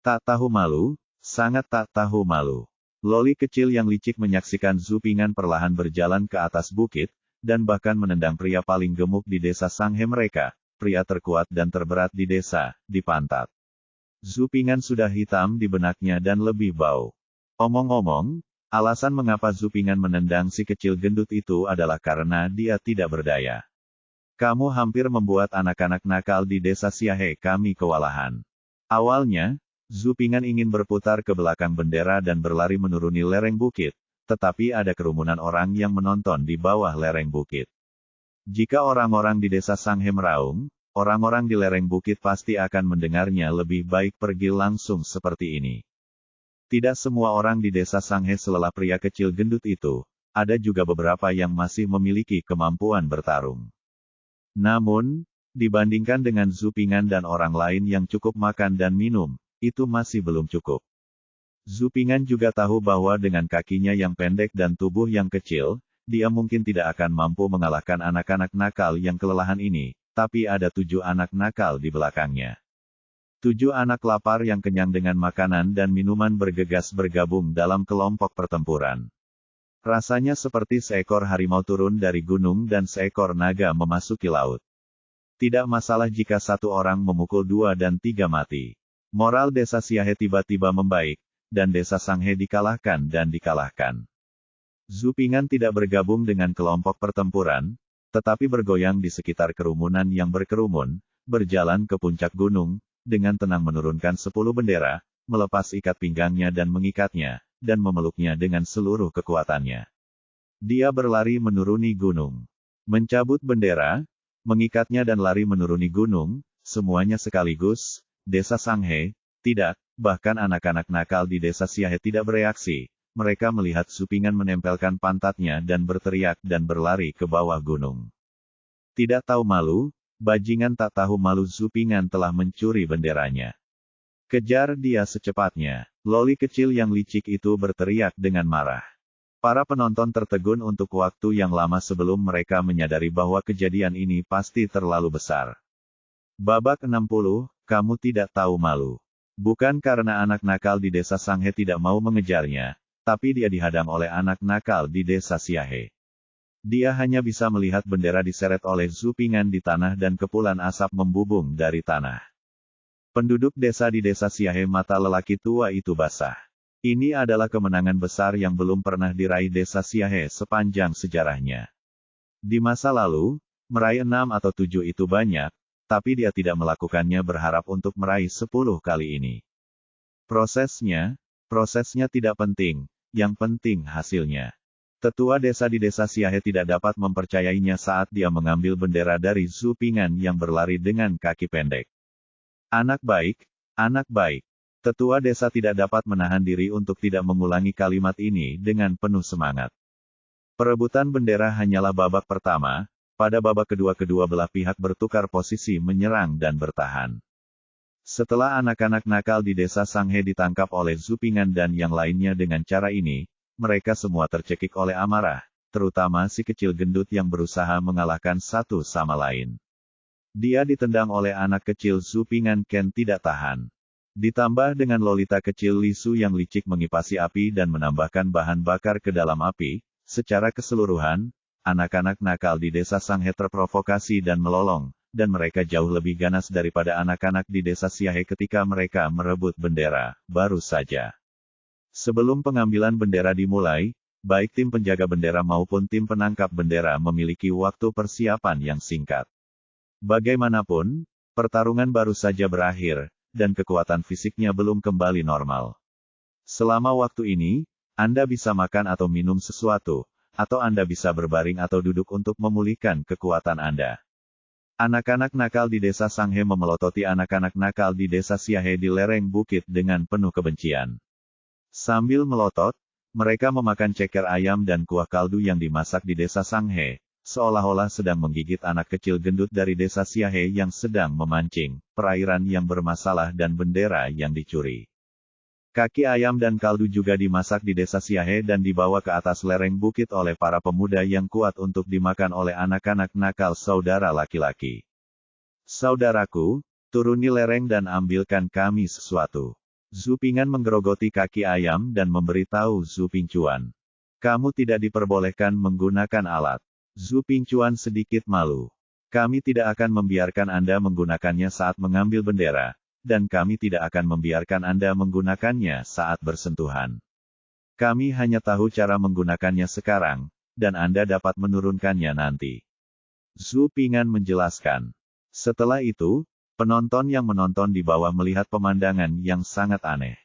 Tak tahu malu, sangat tak tahu malu. Loli kecil yang licik menyaksikan Zhu Ping'an perlahan berjalan ke atas bukit, dan bahkan menendang pria paling gemuk di desa Sanghe mereka, pria terkuat dan terberat di desa, di pantat. Zhu Ping'an sudah hitam di benaknya dan lebih bau. Omong-omong, alasan mengapa Zhu Ping'an menendang si kecil gendut itu adalah karena dia tidak berdaya. Kamu hampir membuat anak-anak nakal di desa Siahe kami kewalahan. Awalnya, Zhu Ping'an ingin berputar ke belakang bendera dan berlari menuruni lereng bukit, tetapi ada kerumunan orang yang menonton di bawah lereng bukit. Jika orang-orang di desa Sanghe meraung, orang-orang di lereng bukit pasti akan mendengarnya, lebih baik pergi langsung seperti ini. Tidak semua orang di desa Sanghe selelah pria kecil gendut itu, ada juga beberapa yang masih memiliki kemampuan bertarung. Namun, dibandingkan dengan Zhu Ping'an dan orang lain yang cukup makan dan minum, itu masih belum cukup. Zhu Ping'an juga tahu bahwa dengan kakinya yang pendek dan tubuh yang kecil, dia mungkin tidak akan mampu mengalahkan anak-anak nakal yang kelelahan ini, tapi ada 7 anak nakal di belakangnya. 7 anak lapar yang kenyang dengan makanan dan minuman bergegas bergabung dalam kelompok pertempuran. Rasanya seperti seekor harimau turun dari gunung dan seekor naga memasuki laut. Tidak masalah jika 1 orang memukul 2 dan 3 mati. Moral desa Siahe tiba-tiba membaik, dan desa Sanghe dikalahkan dan dikalahkan. Zhu Ping'an tidak bergabung dengan kelompok pertempuran, tetapi bergoyang di sekitar kerumunan yang berkerumun, berjalan ke puncak gunung, dengan tenang menurunkan 10 bendera, melepas ikat pinggangnya dan mengikatnya, dan memeluknya dengan seluruh kekuatannya. Dia berlari menuruni gunung. Mencabut bendera, mengikatnya dan lari menuruni gunung, semuanya sekaligus, desa Sanghe, tidak. Bahkan anak-anak nakal di desa Siahe tidak bereaksi, mereka melihat Zhu Ping'an menempelkan pantatnya dan berteriak dan berlari ke bawah gunung. Tidak tahu malu, bajingan tak tahu malu, Zhu Ping'an telah mencuri benderanya. Kejar dia secepatnya. Loli kecil yang licik itu berteriak dengan marah. Para penonton tertegun untuk waktu yang lama sebelum mereka menyadari bahwa kejadian ini pasti terlalu besar. Babak 60, kamu tidak tahu malu. Bukan karena anak nakal di desa Sanghe tidak mau mengejarnya, tapi dia dihadang oleh anak nakal di desa Siahe. Dia hanya bisa melihat bendera diseret oleh Zhu Ping'an di tanah dan kepulan asap membubung dari tanah. Penduduk desa di desa Siahe mata lelaki tua itu basah. Ini adalah kemenangan besar yang belum pernah diraih desa Siahe sepanjang sejarahnya. Di masa lalu, meraih 6 atau 7 itu banyak, tapi dia tidak melakukannya berharap untuk meraih 10 kali ini. Prosesnya tidak penting, yang penting hasilnya. Tetua desa di desa Siahe tidak dapat mempercayainya saat dia mengambil bendera dari Zhu Ping'an yang berlari dengan kaki pendek. Anak baik, anak baik. Tetua desa tidak dapat menahan diri untuk tidak mengulangi kalimat ini dengan penuh semangat. Perebutan bendera hanyalah babak pertama. Pada babak kedua belah pihak bertukar posisi menyerang dan bertahan. Setelah anak-anak nakal di desa Sanghe ditangkap oleh Zhu Ping'an dan yang lainnya dengan cara ini, mereka semua tercekik oleh amarah, terutama si kecil gendut yang berusaha mengalahkan satu sama lain. Dia ditendang oleh anak kecil Zhu Ping'an Ken tidak tahan. Ditambah dengan lolita kecil Li Su yang licik mengipasi api dan menambahkan bahan bakar ke dalam api, secara keseluruhan, anak-anak nakal di desa Sanghe terprovokasi dan melolong, dan mereka jauh lebih ganas daripada anak-anak di desa Siahe ketika mereka merebut bendera, baru saja. Sebelum pengambilan bendera dimulai, baik tim penjaga bendera maupun tim penangkap bendera memiliki waktu persiapan yang singkat. Bagaimanapun, pertarungan baru saja berakhir, dan kekuatan fisiknya belum kembali normal. Selama waktu ini, Anda bisa makan atau minum sesuatu, atau Anda bisa berbaring atau duduk untuk memulihkan kekuatan Anda. Anak-anak nakal di desa Sanghe memelototi anak-anak nakal di desa Siahe di lereng bukit dengan penuh kebencian. Sambil melotot, mereka memakan ceker ayam dan kuah kaldu yang dimasak di desa Sanghe, seolah-olah sedang menggigit anak kecil gendut dari desa Siahe yang sedang memancing, perairan yang bermasalah dan bendera yang dicuri. Kaki ayam dan kaldu juga dimasak di desa Siahe dan dibawa ke atas lereng bukit oleh para pemuda yang kuat untuk dimakan oleh anak-anak nakal saudara laki-laki. Saudaraku, turuni lereng dan ambilkan kami sesuatu. Zhu Ping'an menggerogoti kaki ayam dan memberitahu Zhu Pingcuan. Kamu tidak diperbolehkan menggunakan alat. Zhu Pingcuan sedikit malu. Kami tidak akan membiarkan Anda menggunakannya saat mengambil bendera, dan kami tidak akan membiarkan Anda menggunakannya saat bersentuhan. Kami hanya tahu cara menggunakannya sekarang, dan Anda dapat menurunkannya nanti. Zhu Ping'an menjelaskan. Setelah itu, penonton yang menonton di bawah melihat pemandangan yang sangat aneh.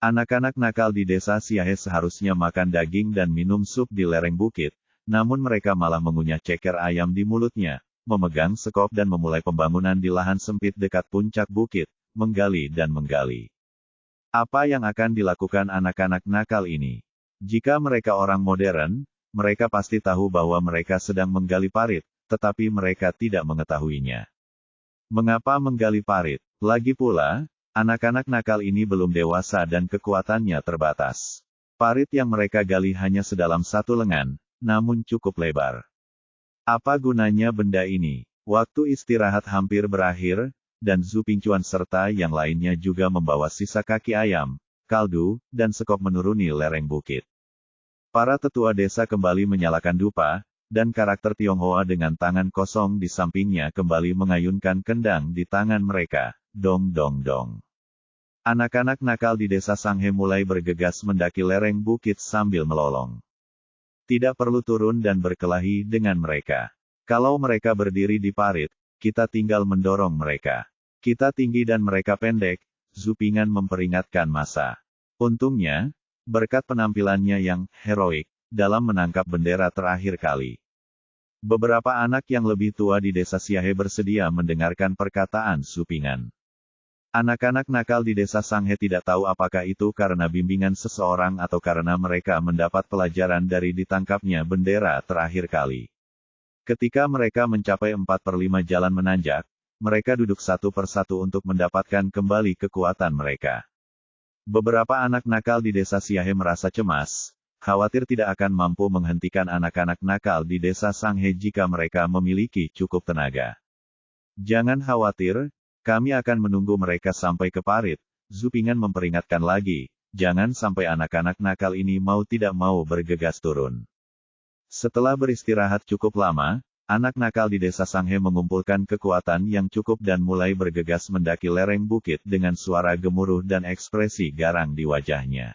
Anak-anak nakal di desa Siahe seharusnya makan daging dan minum sup di lereng bukit, namun mereka malah mengunyah ceker ayam di mulutnya, memegang sekop dan memulai pembangunan di lahan sempit dekat puncak bukit, menggali dan menggali. Apa yang akan dilakukan anak-anak nakal ini? Jika mereka orang modern, mereka pasti tahu bahwa mereka sedang menggali parit, tetapi mereka tidak mengetahuinya. Mengapa menggali parit? Lagi pula, anak-anak nakal ini belum dewasa dan kekuatannya terbatas. Parit yang mereka gali hanya sedalam satu lengan, namun cukup lebar. Apa gunanya benda ini? Waktu istirahat hampir berakhir, dan Zhu Pingcuan serta yang lainnya juga membawa sisa kaki ayam, kaldu, dan sekop menuruni lereng bukit. Para tetua desa kembali menyalakan dupa, dan karakter Tionghoa dengan tangan kosong di sampingnya kembali mengayunkan kendang di tangan mereka, dong dong dong. Anak-anak nakal di desa Sanghe mulai bergegas mendaki lereng bukit sambil melolong. Tidak perlu turun dan berkelahi dengan mereka. Kalau mereka berdiri di parit, kita tinggal mendorong mereka. Kita tinggi dan mereka pendek, Zhu Ping'an memperingatkan massa. Untungnya, berkat penampilannya yang heroik, dalam menangkap bendera terakhir kali. Beberapa anak yang lebih tua di desa Siahe bersedia mendengarkan perkataan Zhu Ping'an. Anak-anak nakal di desa Sanghe tidak tahu apakah itu karena bimbingan seseorang atau karena mereka mendapat pelajaran dari ditangkapnya bendera terakhir kali. Ketika mereka mencapai 4/5 jalan menanjak, mereka duduk satu persatu untuk mendapatkan kembali kekuatan mereka. Beberapa anak nakal di desa Siahe merasa cemas, khawatir tidak akan mampu menghentikan anak-anak nakal di desa Sanghe jika mereka memiliki cukup tenaga. Jangan khawatir, kami akan menunggu mereka sampai ke parit, Zhu Ping'an memperingatkan lagi, jangan sampai anak-anak nakal ini mau tidak mau bergegas turun. Setelah beristirahat cukup lama, anak nakal di desa Sanghe mengumpulkan kekuatan yang cukup dan mulai bergegas mendaki lereng bukit dengan suara gemuruh dan ekspresi garang di wajahnya.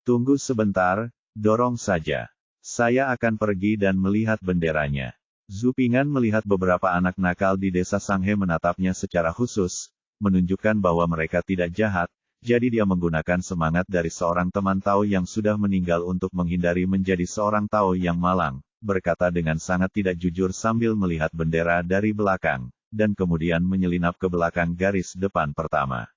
Tunggu sebentar, dorong saja. Saya akan pergi dan melihat benderanya. Zhu Ping'an melihat beberapa anak nakal di desa Sanghe menatapnya secara khusus, menunjukkan bahwa mereka tidak jahat, jadi dia menggunakan semangat dari seorang teman Tao yang sudah meninggal untuk menghindari menjadi seorang Tao yang malang, berkata dengan sangat tidak jujur sambil melihat bendera dari belakang, dan kemudian menyelinap ke belakang garis depan pertama.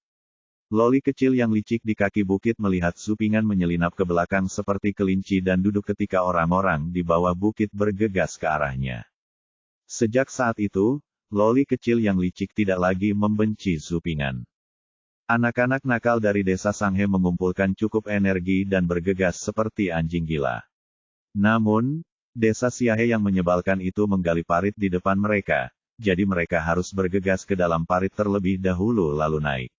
Loli kecil yang licik di kaki bukit melihat Zhu Ping'an menyelinap ke belakang seperti kelinci dan duduk ketika orang-orang di bawah bukit bergegas ke arahnya. Sejak saat itu, Loli kecil yang licik tidak lagi membenci Zhu Ping'an. Anak-anak nakal dari desa Sanghe mengumpulkan cukup energi dan bergegas seperti anjing gila. Namun, desa Siahe yang menyebalkan itu menggali parit di depan mereka, jadi mereka harus bergegas ke dalam parit terlebih dahulu lalu naik.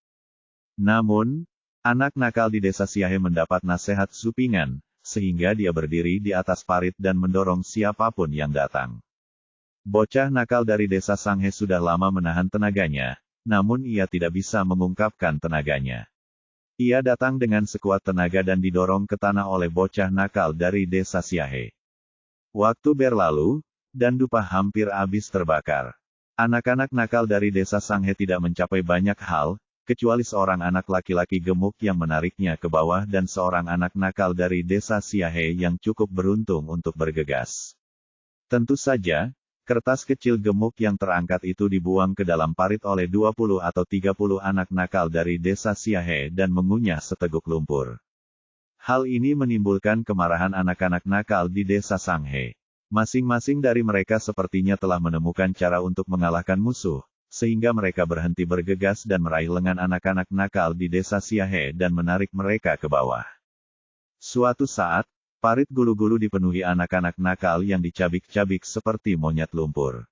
Namun, anak nakal di desa Siahe mendapat nasihat Zhu Ping'an, sehingga dia berdiri di atas parit dan mendorong siapapun yang datang. Bocah nakal dari desa Sanghe sudah lama menahan tenaganya, namun ia tidak bisa mengungkapkan tenaganya. Ia datang dengan sekuat tenaga dan didorong ke tanah oleh bocah nakal dari desa Siahe. Waktu berlalu, dan dupa hampir habis terbakar. Anak-anak nakal dari desa Sanghe tidak mencapai banyak hal, kecuali seorang anak laki-laki gemuk yang menariknya ke bawah dan seorang anak nakal dari desa Siahe yang cukup beruntung untuk bergegas. Tentu saja, kertas kecil gemuk yang terangkat itu dibuang ke dalam parit oleh 20 atau 30 anak nakal dari desa Siahe dan mengunyah seteguk lumpur. Hal ini menimbulkan kemarahan anak-anak nakal di desa Sanghe. Masing-masing dari mereka sepertinya telah menemukan cara untuk mengalahkan musuh, sehingga mereka berhenti bergegas dan meraih lengan anak-anak nakal di desa Siahe dan menarik mereka ke bawah. Suatu saat, parit gulu-gulu dipenuhi anak-anak nakal yang dicabik-cabik seperti monyet lumpur.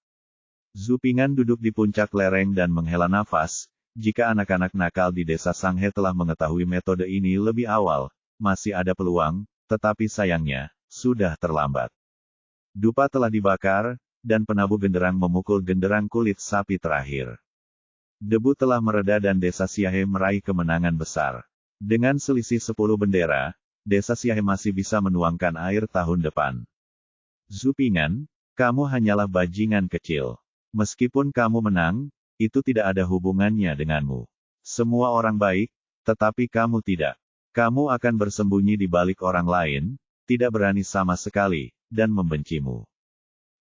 Zupingan duduk di puncak lereng dan menghela nafas. Jika anak-anak nakal di desa Sanghe telah mengetahui metode ini lebih awal, masih ada peluang, tetapi sayangnya, sudah terlambat. Dupa telah dibakar, dan penabuh genderang memukul genderang kulit sapi terakhir. Debu telah mereda dan desa Siahe meraih kemenangan besar. Dengan selisih 10 bendera, desa Siahe masih bisa menuangkan air tahun depan. Zupingan, kamu hanyalah bajingan kecil. Meskipun kamu menang, itu tidak ada hubungannya denganmu. Semua orang baik, tetapi kamu tidak. Kamu akan bersembunyi di balik orang lain, tidak berani sama sekali, dan membencimu.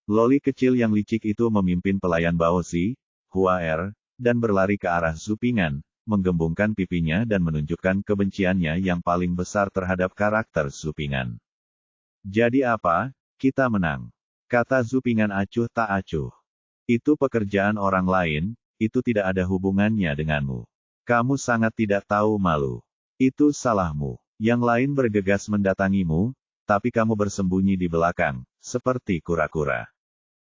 Loli kecil yang licik itu memimpin pelayan Baozi, Huaer, dan berlari ke arah Zupingan, menggembungkan pipinya dan menunjukkan kebenciannya yang paling besar terhadap karakter Zupingan. Jadi apa, kita menang. Kata Zupingan acuh tak acuh. Itu pekerjaan orang lain, itu tidak ada hubungannya denganmu. Kamu sangat tidak tahu malu. Itu salahmu. Yang lain bergegas mendatangimu, tapi kamu bersembunyi di belakang, seperti kura-kura.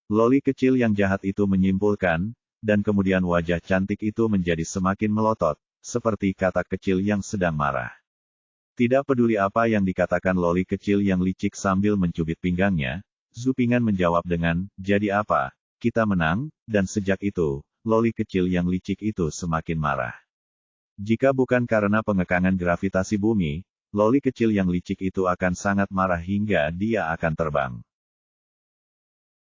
Loli kecil yang jahat itu menyimpulkan, dan kemudian wajah cantik itu menjadi semakin melotot, seperti katak kecil yang sedang marah. Tidak peduli apa yang dikatakan Loli kecil yang licik sambil mencubit pinggangnya, Zupingan menjawab dengan, jadi apa, kita menang, dan sejak itu, Loli kecil yang licik itu semakin marah. Jika bukan karena pengekangan gravitasi bumi, Loli kecil yang licik itu akan sangat marah hingga dia akan terbang.